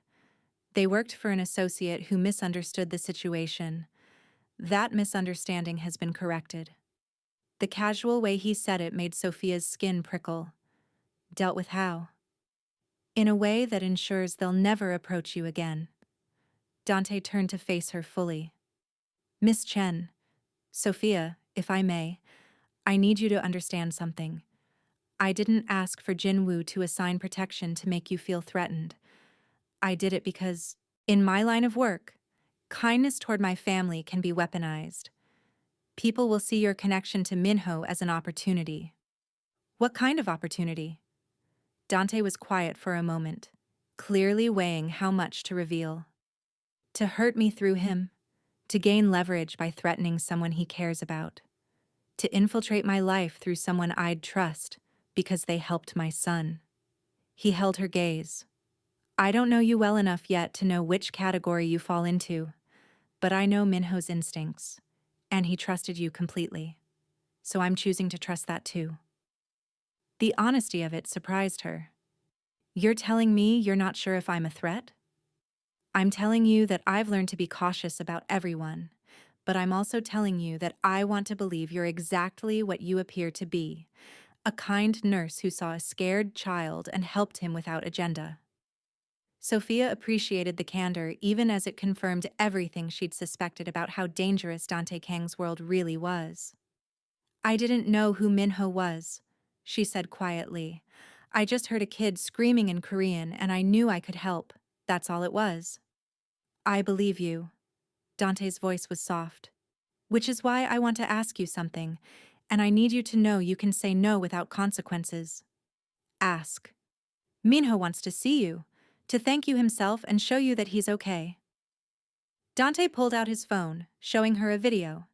Speaker 1: They worked for an associate who misunderstood the situation. That misunderstanding has been corrected. The casual way he said it made Sofia's skin prickle. Dealt with how? In a way that ensures they'll never approach you again. Dante turned to face her fully. Miss Chen, Sofia, if I may, I need you to understand something. I didn't ask for Jinwoo to assign protection to make you feel threatened. I did it because, in my line of work, kindness toward my family can be weaponized. People will see your connection to Minho as an opportunity. What kind of opportunity? Dante was quiet for a moment, clearly weighing how much to reveal. To hurt me through him, to gain leverage by threatening someone he cares about, to infiltrate my life through someone I'd trust because they helped my son. He held her gaze. I don't know you well enough yet to know which category you fall into, but I know Minho's instincts, and he trusted you completely. So I'm choosing to trust that too. The honesty of it surprised her. You're telling me you're not sure if I'm a threat? I'm telling you that I've learned to be cautious about everyone, but I'm also telling you that I want to believe you're exactly what you appear to be, a kind nurse who saw a scared child and helped him without agenda. Sofia appreciated the candor even as it confirmed everything she'd suspected about how dangerous Dante Kang's world really was. I didn't know who Minho was, she said quietly. I just heard a kid screaming in Korean and I knew I could help. That's all it was. I believe you. Dante's voice was soft. Which is why I want to ask you something, and I need you to know you can say no without consequences. Ask. Minho wants to see you, to thank you himself and show you that he's okay. Dante pulled out his phone, showing her a video.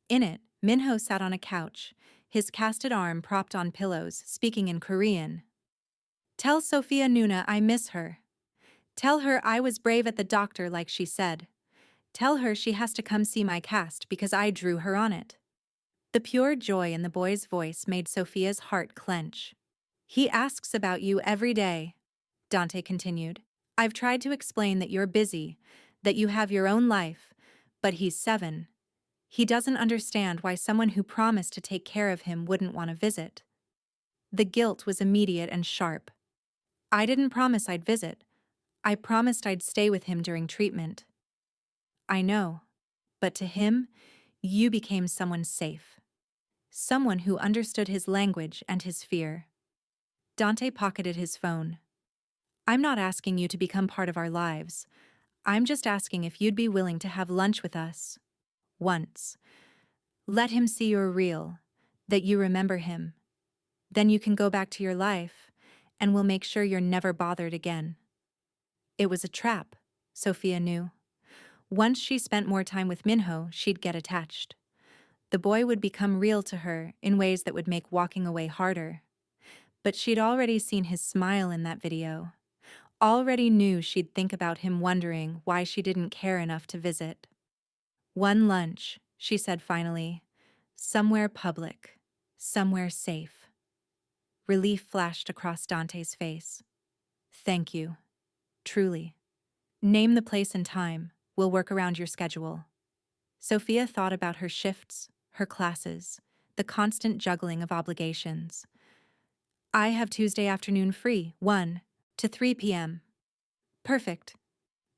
Speaker 1: In it, Minho sat on a couch, his casted arm propped on pillows, speaking in Korean. Tell Sofia Nuna I miss her. Tell her I was brave at the doctor like she said. Tell her she has to come see my cast because I drew her on it. The pure joy in the boy's voice made Sofia's heart clench. He asks about you every day, Dante continued. I've tried to explain that you're busy, that you have your own life, but he's 7. He doesn't understand why someone who promised to take care of him wouldn't want to visit. The guilt was immediate and sharp. I didn't promise I'd visit. I promised I'd stay with him during treatment. I know, but to him, you became someone safe. Someone who understood his language and his fear. Dante pocketed his phone. I'm not asking you to become part of our lives. I'm just asking if you'd be willing to have lunch with us. Once. Let him see you're real, that you remember him. Then you can go back to your life, and we'll make sure you're never bothered again. It was a trap, Sofia knew. Once she spent more time with Minho, she'd get attached. The boy would become real to her in ways that would make walking away harder. But she'd already seen his smile in that video. Already knew she'd think about him wondering why she didn't care enough to visit. One lunch, she said finally. Somewhere public. Somewhere safe. Relief flashed across Dante's face. Thank you. Truly. Name the place and time. We'll work around your schedule. Sofia thought about her shifts, her classes, the constant juggling of obligations. I have Tuesday afternoon free, 1 to 3 p.m. Perfect.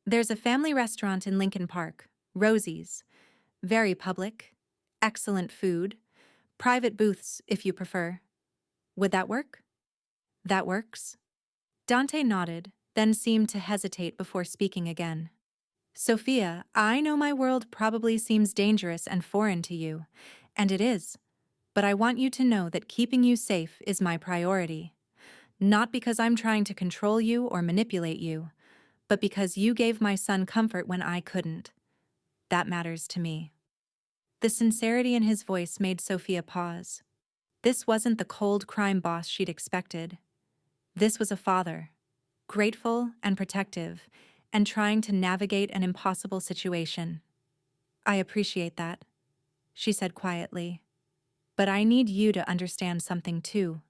Speaker 1: There's a family restaurant in Lincoln Park, Rosie's. Very public. Excellent food. Private booths, if you prefer. Would that work? That works. Dante nodded, then seemed to hesitate before speaking again. Sofia, I know my world probably seems dangerous and foreign to you, and it is. But I want you to know that keeping you safe is my priority. Not because I'm trying to control you or manipulate you, but because you gave my son comfort when I couldn't. That matters to me. The sincerity in his voice made Sofia pause. This wasn't the cold crime boss she'd expected. This was a father, grateful and protective, and trying to navigate an impossible situation. I appreciate that, she said quietly. But I need you to understand something too.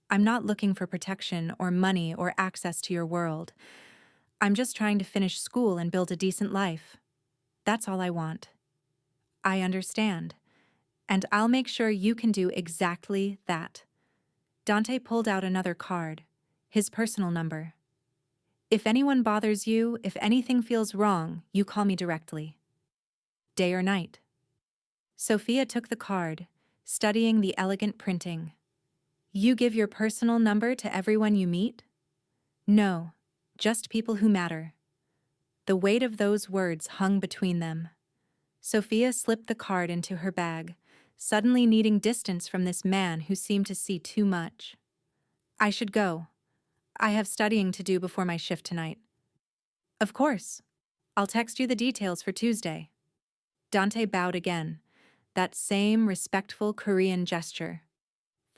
Speaker 1: I'm not looking for protection or money or access to your world. I'm just trying to finish school and build a decent life. That's all I want. I understand. And I'll make sure you can do exactly that. Dante pulled out another card, his personal number. If anyone bothers you, if anything feels wrong, you call me directly. Day or night. Sofia took the card, studying the elegant printing. You give your personal number to everyone you meet? No, just people who matter. The weight of those words hung between them. Sofia slipped the card into her bag, suddenly needing distance from this man who seemed to see too much. I should go. I have studying to do before my shift tonight. Of course. I'll text you the details for Tuesday. Dante bowed again, that same respectful Korean gesture.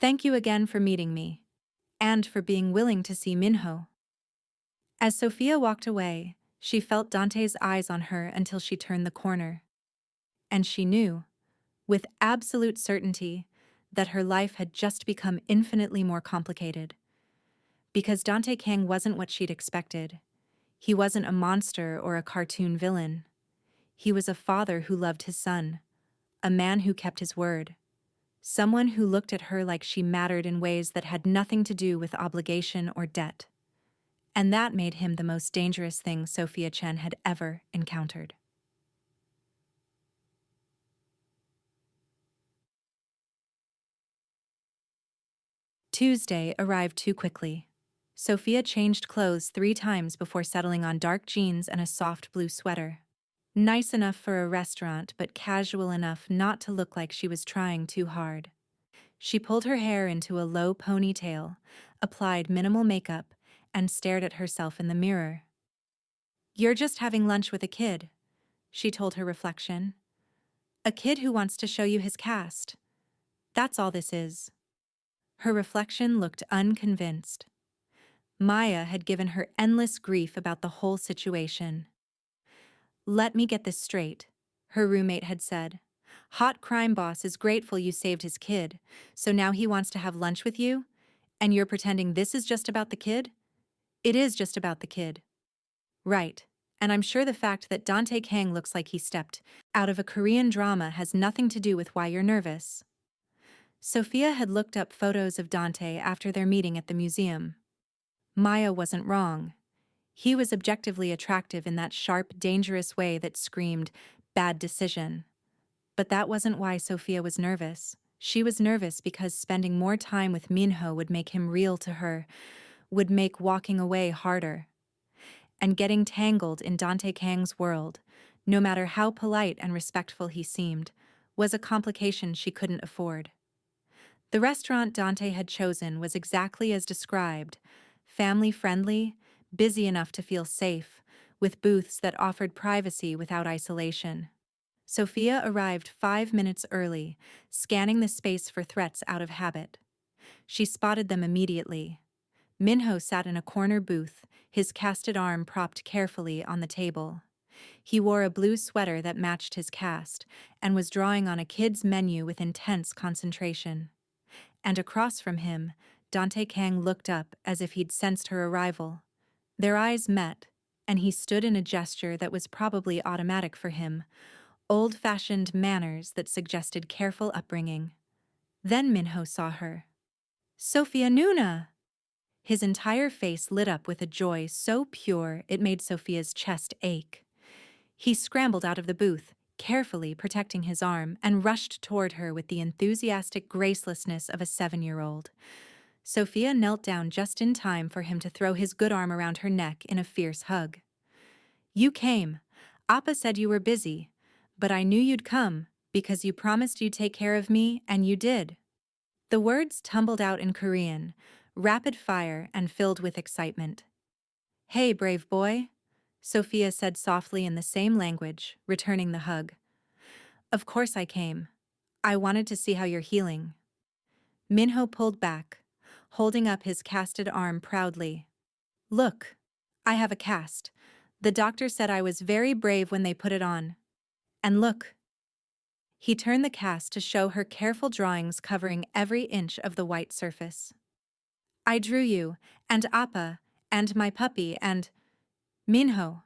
Speaker 1: Thank you again for meeting me, and for being willing to see Minho. As Sofia walked away, she felt Dante's eyes on her until she turned the corner. And she knew, with absolute certainty, that her life had just become infinitely more complicated. Because Dante Kang wasn't what she'd expected. He wasn't a monster or a cartoon villain. He was a father who loved his son, a man who kept his word, someone who looked at her like she mattered in ways that had nothing to do with obligation or debt. And that made him the most dangerous thing Sofia Chen had ever encountered. Tuesday arrived too quickly. Sofia changed clothes 3 times before settling on dark jeans and a soft blue sweater. Nice enough for a restaurant, but casual enough not to look like she was trying too hard. She pulled her hair into a low ponytail, applied minimal makeup, and stared at herself in the mirror. You're just having lunch with a kid, she told her reflection. A kid who wants to show you his cast. That's all this is. Her reflection looked unconvinced. Maya had given her endless grief about the whole situation. Let me get this straight, her roommate had said. Hot crime boss is grateful you saved his kid, so now he wants to have lunch with you? And you're pretending this is just about the kid? It is just about the kid. Right. And I'm sure the fact that Dante Kang looks like he stepped out of a Korean drama has nothing to do with why you're nervous. Sofia had looked up photos of Dante after their meeting at the museum. Maya wasn't wrong. He was objectively attractive in that sharp, dangerous way that screamed, bad decision. But that wasn't why Sofia was nervous. She was nervous because spending more time with Minho would make him real to her, would make walking away harder. And getting tangled in Dante Kang's world, no matter how polite and respectful he seemed, was a complication she couldn't afford. The restaurant Dante had chosen was exactly as described, family-friendly, busy enough to feel safe, with booths that offered privacy without isolation. Sofia arrived 5 minutes early, scanning the space for threats out of habit. She spotted them immediately. Minho sat in a corner booth, his casted arm propped carefully on the table. He wore a blue sweater that matched his cast, and was drawing on a kid's menu with intense concentration. And across from him, Dante Kang looked up as if he'd sensed her arrival. Their eyes met, and he stood in a gesture that was probably automatic for him, old-fashioned manners that suggested careful upbringing. Then Minho saw her. Sofia Nuna! His entire face lit up with a joy so pure it made Sofia's chest ache. He scrambled out of the booth, carefully protecting his arm, and rushed toward her with the enthusiastic gracelessness of a 7-year-old. Sofia knelt down just in time for him to throw his good arm around her neck in a fierce hug. You came. Appa said you were busy, but I knew you'd come, because you promised you'd take care of me, and you did. The words tumbled out in Korean, rapid fire and filled with excitement. Hey, brave boy, Sofia said softly in the same language, returning the hug. Of course I came. I wanted to see how you're healing. Minho pulled back, holding up his casted arm proudly. Look, I have a cast. The doctor said I was very brave when they put it on. And look. He turned the cast to show her careful drawings covering every inch of the white surface. I drew you, and Appa, and my puppy, and Minho.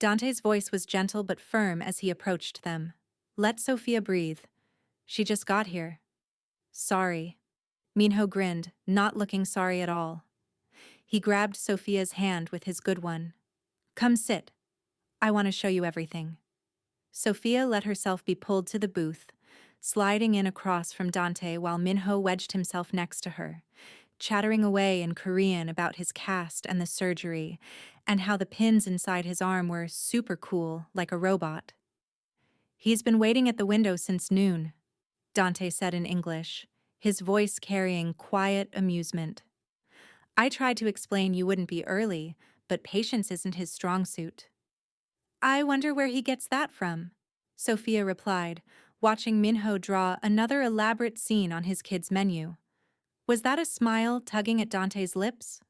Speaker 1: Dante's voice was gentle but firm as he approached them. Let Sofia breathe. She just got here. Sorry. Minho grinned, not looking sorry at all. He grabbed Sofia's hand with his good one. Come sit. I want to show you everything. Sofia let herself be pulled to the booth, sliding in across from Dante while Minho wedged himself next to her, chattering away in Korean about his cast and the surgery, and how the pins inside his arm were super cool, like a robot. He's been waiting at the window since noon, Dante said in English, his voice carrying quiet amusement. I tried to explain you wouldn't be early, but patience isn't his strong suit. I wonder where he gets that from, Sofia replied, watching Minho draw another elaborate scene on his kid's menu. Was that a smile tugging at Dante's lips?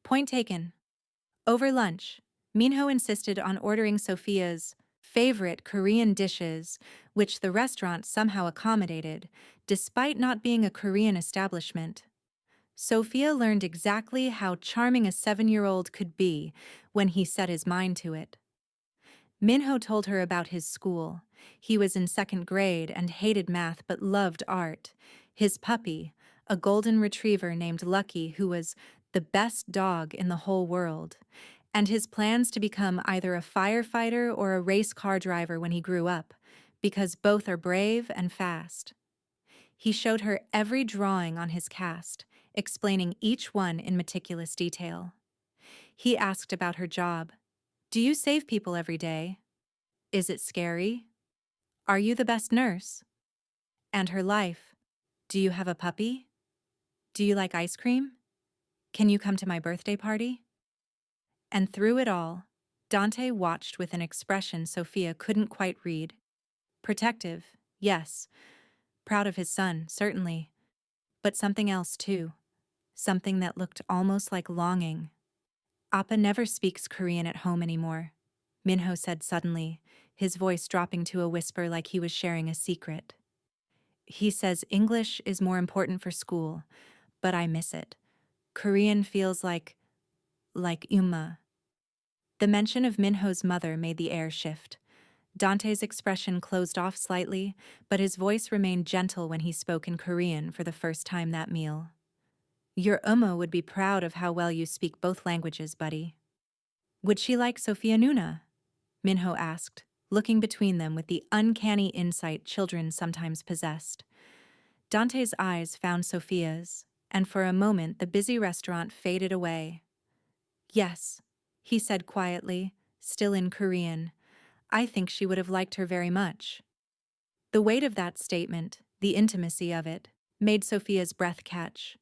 Speaker 1: Point taken. Over lunch, Minho insisted on ordering Sofia's favorite Korean dishes, which the restaurant somehow accommodated, despite not being a Korean establishment. Sofia learned exactly how charming a 7-year-old could be when he set his mind to it. Minho told her about his school. He was in 2nd grade and hated math but loved art. His puppy, a golden retriever named Lucky, who was the best dog in the whole world, and his plans to become either a firefighter or a race car driver when he grew up, because both are brave and fast. He showed her every drawing on his cast, explaining each one in meticulous detail. He asked about her job. Do you save people every day? Is it scary? Are you the best nurse? And her life. Do you have a puppy? Do you like ice cream? Can you come to my birthday party? And through it all, Dante watched with an expression Sofia couldn't quite read. Protective, yes. Proud of his son, certainly. But something else too. Something that looked almost like longing. Appa never speaks Korean at home anymore, Minho said suddenly, his voice dropping to a whisper like he was sharing a secret. He says English is more important for school, but I miss it. Korean feels like Uma. The mention of Minho's mother made the air shift. Dante's expression closed off slightly, but his voice remained gentle when he spoke in Korean for the first time that meal. Your Uma would be proud of how well you speak both languages, buddy. Would she like Sofia Nuna? Minho asked, looking between them with the uncanny insight children sometimes possessed. Dante's eyes found Sofia's, and for a moment the busy restaurant faded away. Yes, he said quietly, still in Korean. I think she would have liked her very much. The weight of that statement, the intimacy of it, made Sofia's breath catch.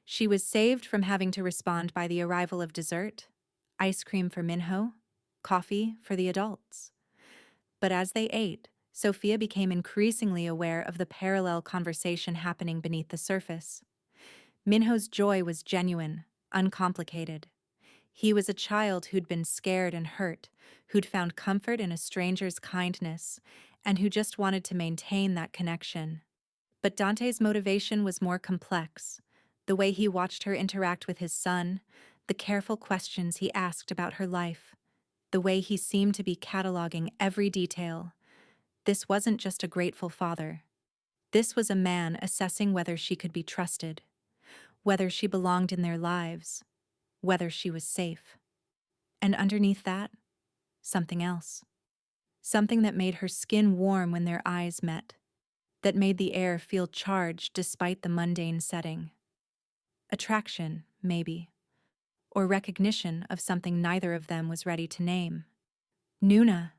Speaker 1: She was saved from having to respond by the arrival of dessert, ice cream for Minho, coffee for the adults. But as they ate, Sofia became increasingly aware of the parallel conversation happening beneath the surface. Minho's joy was genuine, uncomplicated. He was a child who'd been scared and hurt, who'd found comfort in a stranger's kindness, and who just wanted to maintain that connection. But Dante's motivation was more complex. The way he watched her interact with his son, the careful questions he asked about her life, the way he seemed to be cataloging every detail. This wasn't just a grateful father. This was a man assessing whether she could be trusted, whether she belonged in their lives, whether she was safe. And underneath that, something else. Something that made her skin warm when their eyes met, that made the air feel charged despite the mundane setting. Attraction, maybe, or recognition of something neither of them was ready to name. Nuna,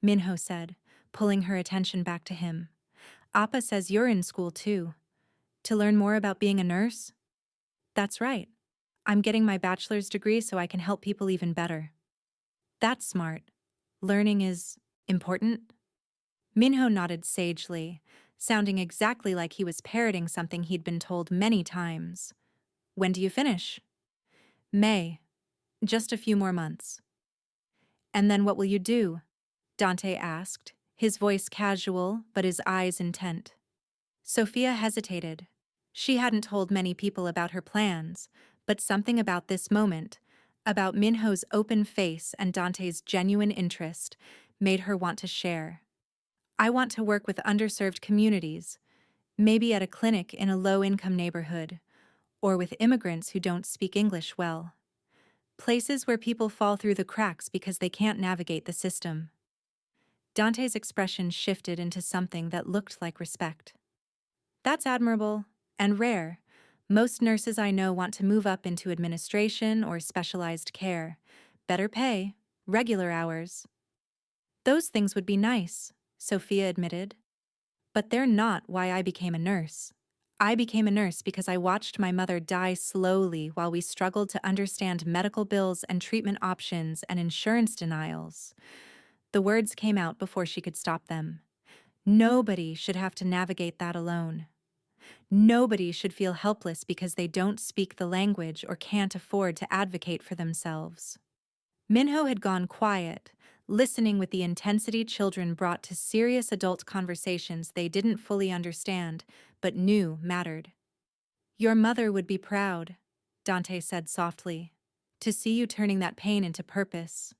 Speaker 1: Minho said, pulling her attention back to him. Appa says you're in school too. To learn more about being a nurse? That's right. I'm getting my bachelor's degree so I can help people even better. That's smart. Learning is important. Minho nodded sagely, sounding exactly like he was parroting something he'd been told many times. When do you finish? May. Just a few more months. And then what will you do? Dante asked, his voice casual but his eyes intent. Sofia hesitated. She hadn't told many people about her plans, but something about this moment, about Minho's open face and Dante's genuine interest, made her want to share. I want to work with underserved communities, maybe at a clinic in a low-income neighborhood, or with immigrants who don't speak English well. Places where people fall through the cracks because they can't navigate the system. Dante's expression shifted into something that looked like respect. That's admirable and rare. Most nurses I know want to move up into administration or specialized care. Better pay, regular hours. Those things would be nice, Sofia admitted. But they're not why I became a nurse. I became a nurse because I watched my mother die slowly while we struggled to understand medical bills and treatment options and insurance denials. The words came out before she could stop them. Nobody should have to navigate that alone. Nobody should feel helpless because they don't speak the language or can't afford to advocate for themselves. Minho had gone quiet, listening with the intensity children brought to serious adult conversations they didn't fully understand, but knew mattered. Your mother would be proud, Dante said softly, to see you turning that pain into purpose.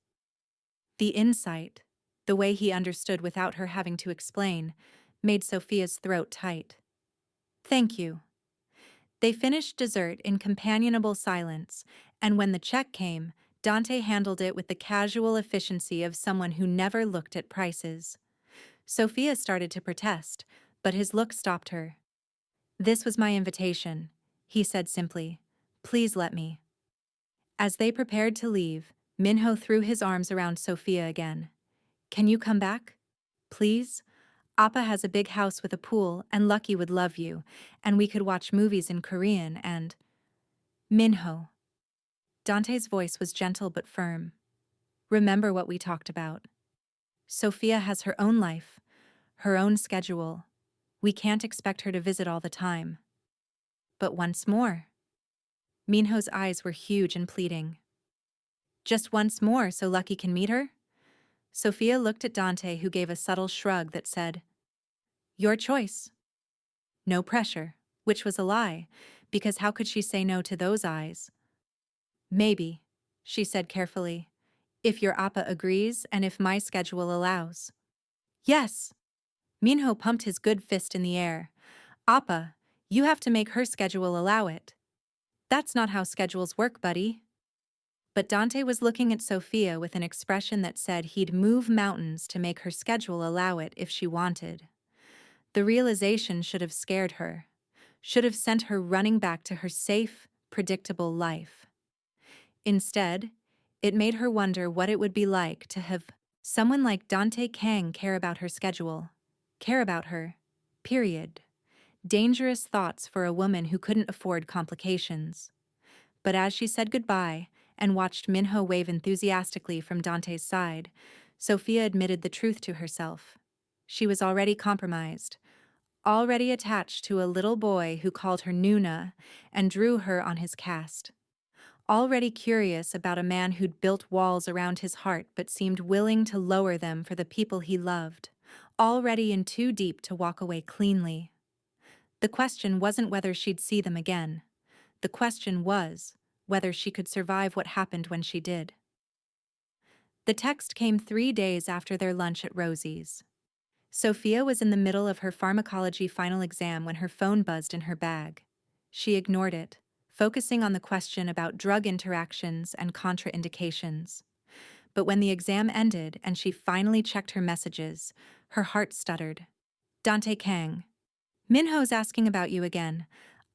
Speaker 1: The insight, the way he understood without her having to explain, made Sofia's throat tight. Thank you. They finished dessert in companionable silence, and when the check came, Dante handled it with the casual efficiency of someone who never looked at prices. Sofia started to protest, but his look stopped her. This was my invitation, he said simply. Please let me. As they prepared to leave, Minho threw his arms around Sofia again. Can you come back? Please? Appa has a big house with a pool, and Lucky would love you, and we could watch movies in Korean and… Minho. Dante's voice was gentle but firm. Remember what we talked about. Sofia has her own life, her own schedule. We can't expect her to visit all the time. But once more. Minho's eyes were huge and pleading. Just once more so Lucky can meet her? Sofia looked at Dante, who gave a subtle shrug that said, Your choice. No pressure, which was a lie, because how could she say no to those eyes? Maybe, she said carefully, if your appa agrees and if my schedule allows. Yes. Minho pumped his good fist in the air. Appa, you have to make her schedule allow it. That's not how schedules work, buddy. But Dante was looking at Sofia with an expression that said he'd move mountains to make her schedule allow it if she wanted. The realization should have scared her, should have sent her running back to her safe, predictable life. Instead, it made her wonder what it would be like to have someone like Dante Kang care about her schedule, care about her, period. Dangerous thoughts for a woman who couldn't afford complications. But as she said goodbye and watched Minho wave enthusiastically from Dante's side, Sofia admitted the truth to herself. She was already compromised, already attached to a little boy who called her Nuna and drew her on his caste. Already curious about a man who'd built walls around his heart but seemed willing to lower them for the people he loved. Already in too deep to walk away cleanly. The question wasn't whether she'd see them again. The question was whether she could survive what happened when she did. The text came 3 days after their lunch at Rosie's. Sofia was in the middle of her pharmacology final exam when her phone buzzed in her bag. She ignored it, focusing on the question about drug interactions and contraindications. But when the exam ended and she finally checked her messages, her heart stuttered. Dante Kang. Minho's asking about you again.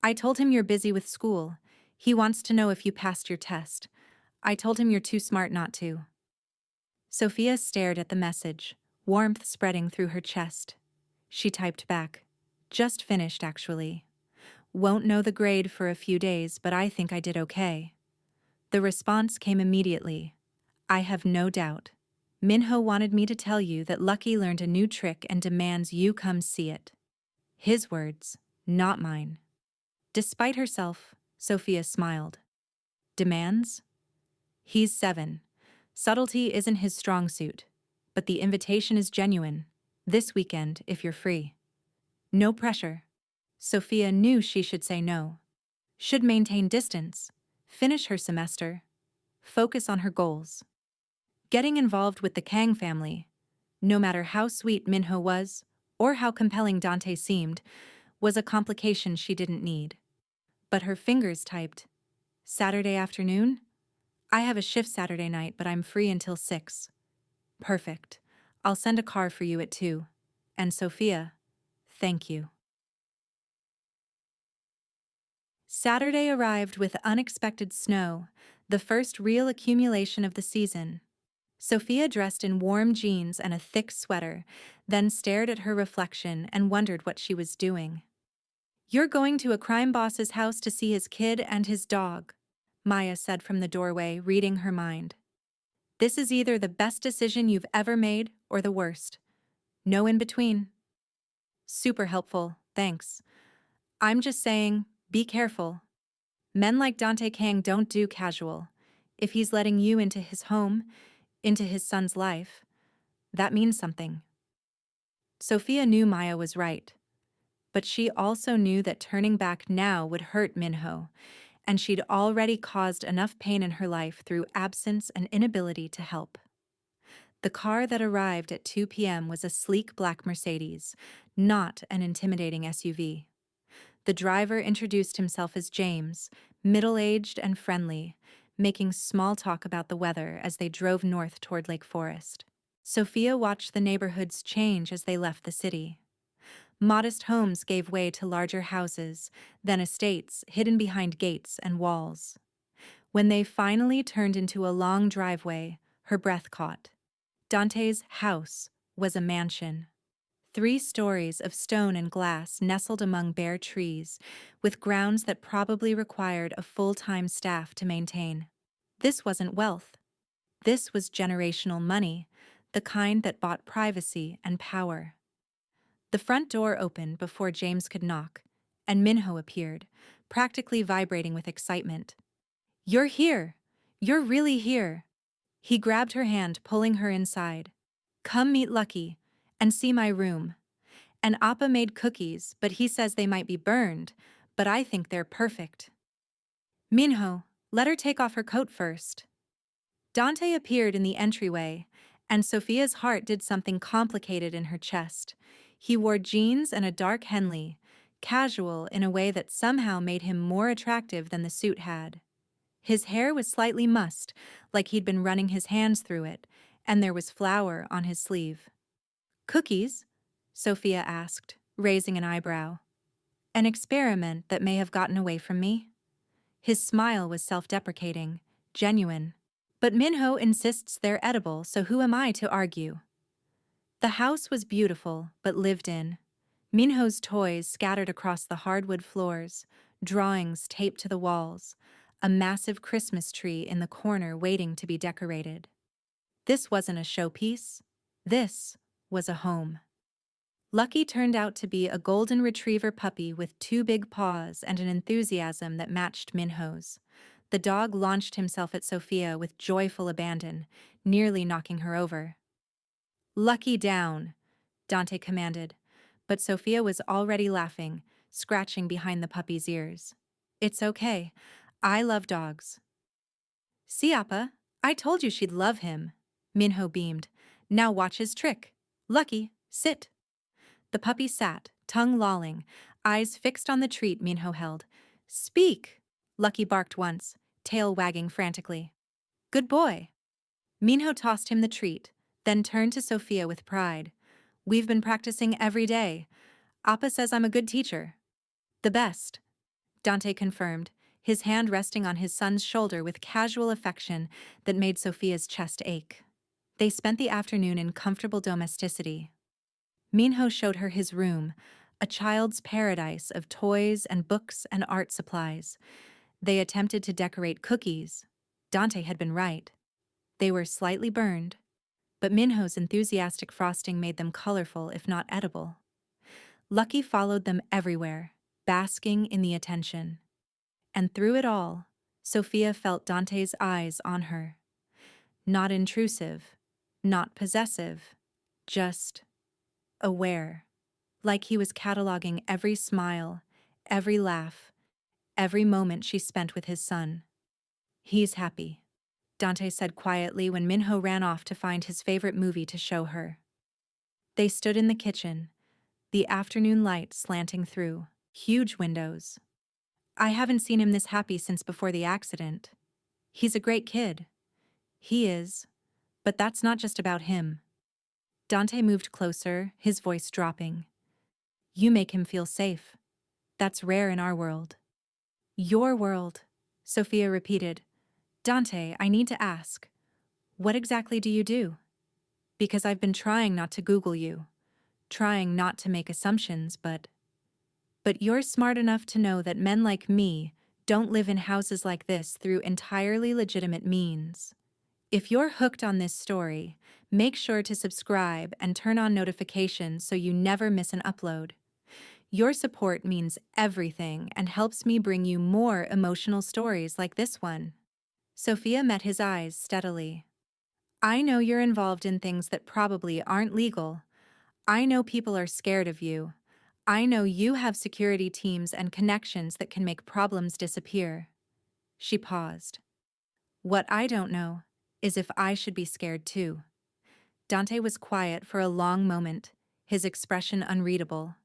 Speaker 1: I told him you're busy with school. He wants to know if you passed your test. I told him you're too smart not to. Sofia stared at the message, warmth spreading through her chest. She typed back. Just finished, actually. Won't know the grade for a few days, but I think I did okay. The response came immediately. I have no doubt. Minho wanted me to tell you that Lucky learned a new trick and demands you come see it. His words, not mine. Despite herself, Sofia smiled. Demands? He's 7. Subtlety isn't his strong suit, but the invitation is genuine. This weekend, if you're free. No pressure. Sofia knew she should say no. Should maintain distance. Finish her semester. Focus on her goals. Getting involved with the Kang family, no matter how sweet Minho was, or how compelling Dante seemed, was a complication she didn't need. But her fingers typed, "Saturday afternoon? I have a shift Saturday night, but I'm free until 6. Perfect. I'll send a car for you at 2. And Sofia, thank you." Saturday arrived with unexpected snow, the first real accumulation of the season. Sofia dressed in warm jeans and a thick sweater, then stared at her reflection and wondered what she was doing. "You're going to a crime boss's house to see his kid and his dog," Maya said from the doorway, reading her mind. "This is either the best decision you've ever made or the worst. No in between." "Super helpful, thanks. I'm just saying, be careful. Men like Dante Kang don't do casual. If he's letting you into his home, into his son's life, that means something." Sofia knew Maya was right. But she also knew that turning back now would hurt Minho, and she'd already caused enough pain in her life through absence and inability to help. The car that arrived at 2 p.m. was a sleek black Mercedes, not an intimidating SUV. The driver introduced himself as James, middle-aged and friendly, making small talk about the weather as they drove north toward Lake Forest. Sofia watched the neighborhoods change as they left the city. Modest homes gave way to larger houses, then estates hidden behind gates and walls. When they finally turned into a long driveway, her breath caught. Dante's house was a mansion. 3 stories of stone and glass nestled among bare trees, with grounds that probably required a full-time staff to maintain. This wasn't wealth. This was generational money, the kind that bought privacy and power. The front door opened before James could knock, and Minho appeared, practically vibrating with excitement. "You're here! You're really here!" He grabbed her hand, pulling her inside. "Come meet Lucky, and see my room. And Appa made cookies, but he says they might be burned, but I think they're perfect." "Minho, let her take off her coat first." Dante appeared in the entryway, and Sofia's heart did something complicated in her chest. He wore jeans and a dark Henley, casual in a way that somehow made him more attractive than the suit had. His hair was slightly mussed, like he'd been running his hands through it, and there was flour on his sleeve. "Cookies?" Sofia asked, raising an eyebrow. "An experiment that may have gotten away from me?" His smile was self-deprecating, genuine. "But Minho insists they're edible, so who am I to argue?" The house was beautiful, but lived in. Minho's toys scattered across the hardwood floors, drawings taped to the walls, a massive Christmas tree in the corner waiting to be decorated. This wasn't a showpiece. This was a home. Lucky turned out to be a golden retriever puppy with 2 big paws and an enthusiasm that matched Minho's. The dog launched himself at Sofia with joyful abandon, nearly knocking her over. "Lucky down," Dante commanded, but Sofia was already laughing, scratching behind the puppy's ears. "It's okay. I love dogs." "See, Appa, I told you she'd love him." Minho beamed. "Now watch his trick. Lucky, sit." The puppy sat, tongue lolling, eyes fixed on the treat Minho held. "Speak!" Lucky barked once, tail wagging frantically. "Good boy." Minho tossed him the treat, then turned to Sofia with pride. "We've been practicing every day. Appa says I'm a good teacher." "The best," Dante confirmed, his hand resting on his son's shoulder with casual affection that made Sofia's chest ache. They spent the afternoon in comfortable domesticity. Minho showed her his room, a child's paradise of toys and books and art supplies. They attempted to decorate cookies. Dante had been right. They were slightly burned, but Minho's enthusiastic frosting made them colorful if not edible. Lucky followed them everywhere, basking in the attention. And through it all, Sofia felt Dante's eyes on her. Not intrusive, not possessive, just aware, like he was cataloging every smile, every laugh, every moment she spent with his son. He's happy, Dante said quietly when Minho ran off to find his favorite movie to show her. They stood in the kitchen, the afternoon light slanting through huge windows. I haven't seen him this happy since before the accident. He's a great kid. He is. But that's not just about him. Dante moved closer, his voice dropping. You make him feel safe. That's rare in our world. Your world, Sofia repeated. Dante, I need to ask. What exactly do you do? Because I've been trying not to Google you. Trying not to make assumptions, but you're smart enough to know that men like me don't live in houses like this through entirely legitimate means. If you're hooked on this story, make sure to subscribe and turn on notifications so you never miss an upload. Your support means everything and helps me bring you more emotional stories like this one. Sofia met his eyes steadily. I know you're involved in things that probably aren't legal. I know people are scared of you. I know you have security teams and connections that can make problems disappear. She paused. What I don't know is if I should be scared too. Dante was quiet for a long moment, his expression unreadable.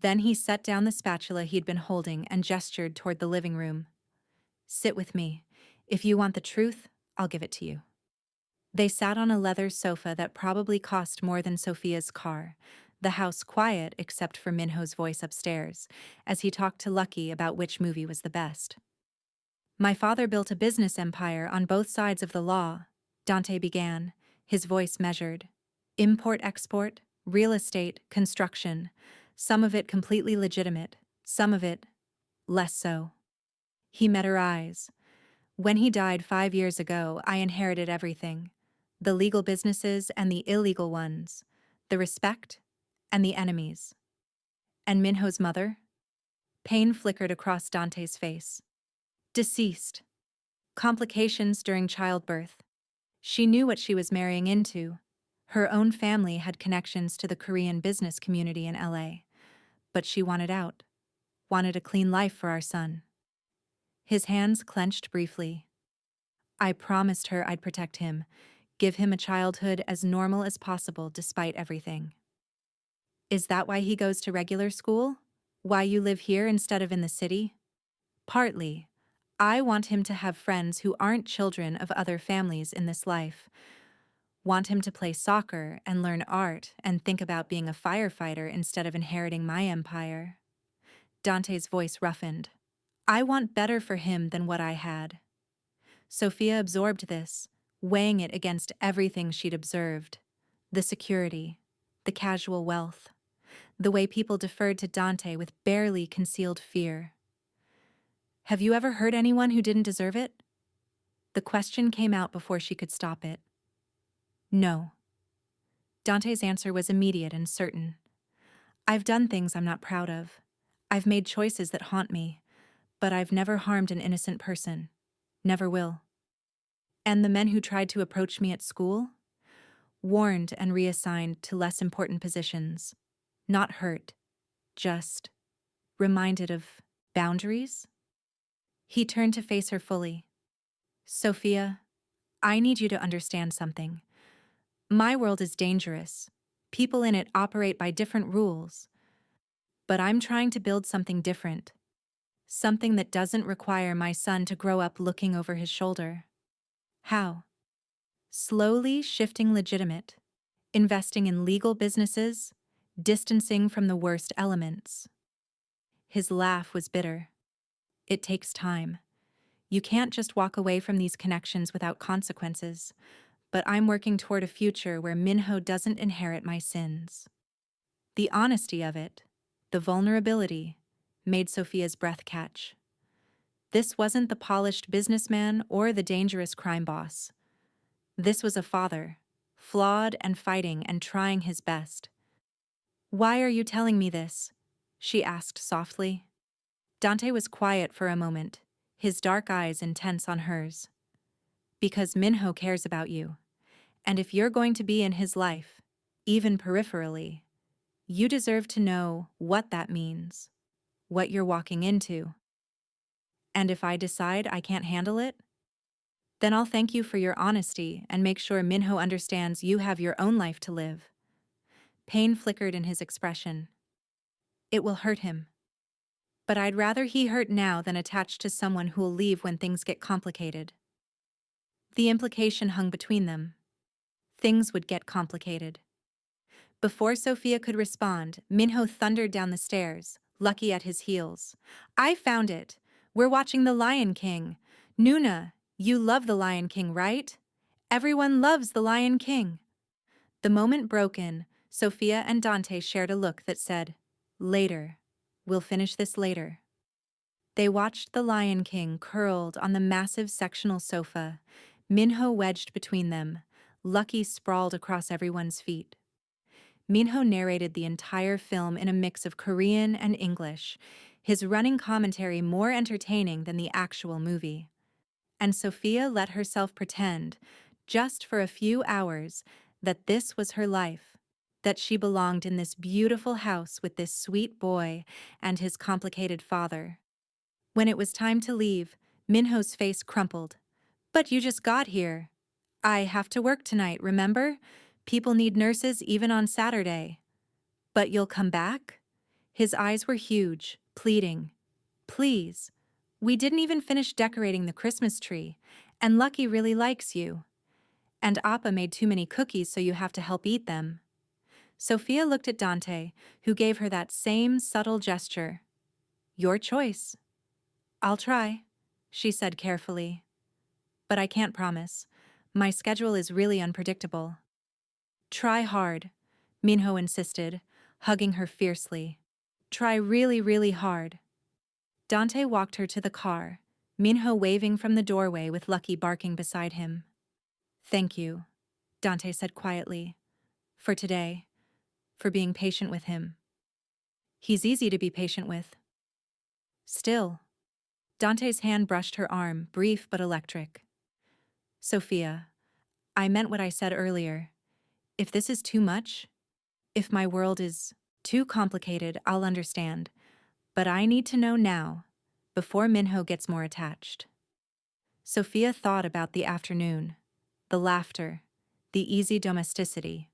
Speaker 1: Then he set down the spatula he'd been holding and gestured toward the living room. Sit with me. If you want the truth, I'll give it to you. They sat on a leather sofa that probably cost more than Sofia's car, the house quiet except for Minho's voice upstairs, as he talked to Lucky about which movie was the best. My father built a business empire on both sides of the law, Dante began, his voice measured. Import-export, real estate, construction, some of it completely legitimate, some of it less so. He met her eyes. When he died 5 years ago, I inherited everything. The legal businesses and the illegal ones, the respect and the enemies. And Minho's mother? Pain flickered across Dante's face. Deceased. Complications during childbirth. She knew what she was marrying into. Her own family had connections to the Korean business community in LA. But she wanted out. Wanted a clean life for our son. His hands clenched briefly. I promised her I'd protect him, give him a childhood as normal as possible despite everything. Is that why he goes to regular school? Why you live here instead of in the city? Partly. I want him to have friends who aren't children of other families in this life. Want him to play soccer and learn art and think about being a firefighter instead of inheriting my empire. Dante's voice roughened. I want better for him than what I had. Sofia absorbed this, weighing it against everything she'd observed. The security, the casual wealth, the way people deferred to Dante with barely concealed fear. Have you ever hurt anyone who didn't deserve it? The question came out before she could stop it. No. Dante's answer was immediate and certain. I've done things I'm not proud of. I've made choices that haunt me, but I've never harmed an innocent person. Never will. And the men who tried to approach me at school? Warned and reassigned to less important positions. Not hurt, just reminded of boundaries? He turned to face her fully. Sofia, I need you to understand something. My world is dangerous. People in it operate by different rules. But I'm trying to build something different. Something that doesn't require my son to grow up looking over his shoulder. How? Slowly shifting legitimate, investing in legal businesses, distancing from the worst elements. His laugh was bitter. It takes time. You can't just walk away from these connections without consequences, but I'm working toward a future where Minho doesn't inherit my sins. The honesty of it, the vulnerability, made Sofia's breath catch. This wasn't the polished businessman or the dangerous crime boss. This was a father, flawed and fighting and trying his best. Why are you telling me this? She asked softly. Dante was quiet for a moment, his dark eyes intense on hers. Because Minho cares about you. And if you're going to be in his life, even peripherally, You deserve to know what that means, what you're walking into. And if I decide I can't handle it, then I'll thank you for your honesty and make sure Minho understands you have your own life to live. Pain flickered in his expression. It will hurt him. But I'd rather he hurt now than attached to someone who'll leave when things get complicated. The implication hung between them. Things would get complicated. Before Sophia could respond, Minho thundered down the stairs, Lucky at his heels. I found it. We're watching The Lion King. Nuna, you love The Lion King, right? Everyone loves The Lion King. The moment broke in, Sophia and Dante shared a look that said, later. We'll finish this later. They watched The Lion King curled on the massive sectional sofa, Minho wedged between them, Lucky sprawled across everyone's feet. Minho narrated the entire film in a mix of Korean and English, his running commentary more entertaining than the actual movie. And Sophia let herself pretend, just for a few hours, that this was her life, that she belonged in this beautiful house with this sweet boy and his complicated father. When it was time to leave, Minho's face crumpled. But you just got here. I have to work tonight, remember? People need nurses even on Saturday. But you'll come back? His eyes were huge, pleading. Please. We didn't even finish decorating the Christmas tree, and Lucky really likes you. And Appa made too many cookies so you have to help eat them. Sophia looked at Dante, who gave her that same subtle gesture. Your choice. I'll try, she said carefully. But I can't promise. My schedule is really unpredictable. Try hard, Minho insisted, hugging her fiercely. Try really, really hard. Dante walked her to the car, Minho waving from the doorway with Lucky barking beside him. Thank you, Dante said quietly. For today. For being patient with him. He's easy to be patient with. Still. Dante's hand brushed her arm, brief but electric. Sophia, I meant what I said earlier. If this is too much, if my world is too complicated, I'll understand. But I need to know now, before Minho gets more attached. Sophia thought about the afternoon, the laughter, the easy domesticity,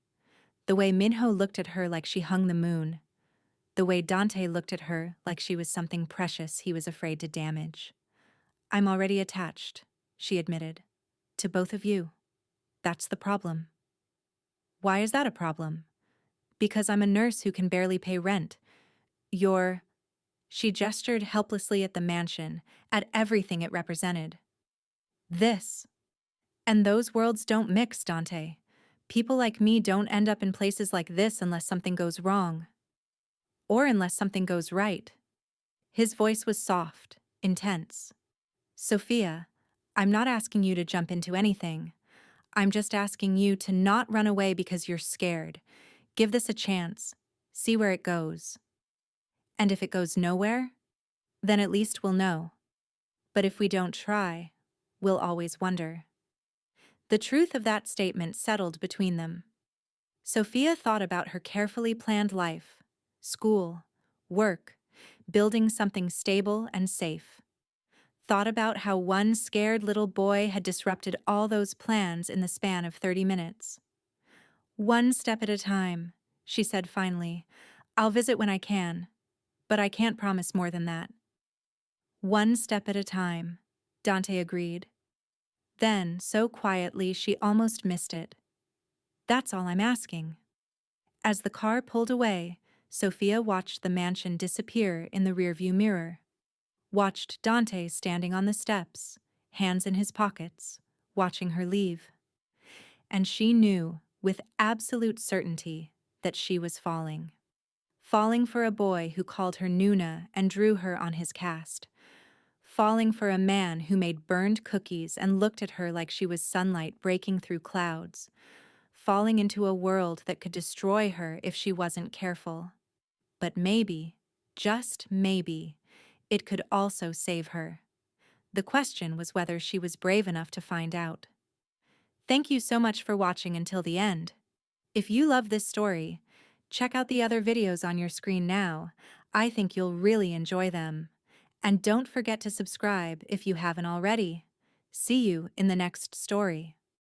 Speaker 1: the way Minho looked at her like she hung the moon, the way Dante looked at her like she was something precious he was afraid to damage. I'm already attached, she admitted. To both of you. That's the problem. Why is that a problem? Because I'm a nurse who can barely pay rent. She gestured helplessly at the mansion, at everything it represented. This. And those worlds don't mix, Dante. People like me don't end up in places like this unless something goes wrong. Or unless something goes right. His voice was soft, intense. Sophia, I'm not asking you to jump into anything. I'm just asking you to not run away because you're scared. Give this a chance. See where it goes. And if it goes nowhere, then at least we'll know. But if we don't try, we'll always wonder. The truth of that statement settled between them. Sophia thought about her carefully planned life, school, work, building something stable and safe. Thought about how one scared little boy had disrupted all those plans in the span of 30 minutes. One step at a time, she said finally. I'll visit when I can, but I can't promise more than that. One step at a time, Dante agreed. Then, so quietly she almost missed it. That's all I'm asking. As the car pulled away, Sophia watched the mansion disappear in the rearview mirror. Watched Dante standing on the steps, hands in his pockets, watching her leave. And she knew, with absolute certainty, that she was falling. Falling for a boy who called her Nuna and drew her on his cast. Falling for a man who made burned cookies and looked at her like she was sunlight breaking through clouds. Falling into a world that could destroy her if she wasn't careful. But maybe, just maybe, it could also save her. The question was whether she was brave enough to find out. Thank you so much for watching until the end. If you love this story, Check out the other videos on your screen now. I think you'll really enjoy them. And don't forget to subscribe if you haven't already. See you in the next story.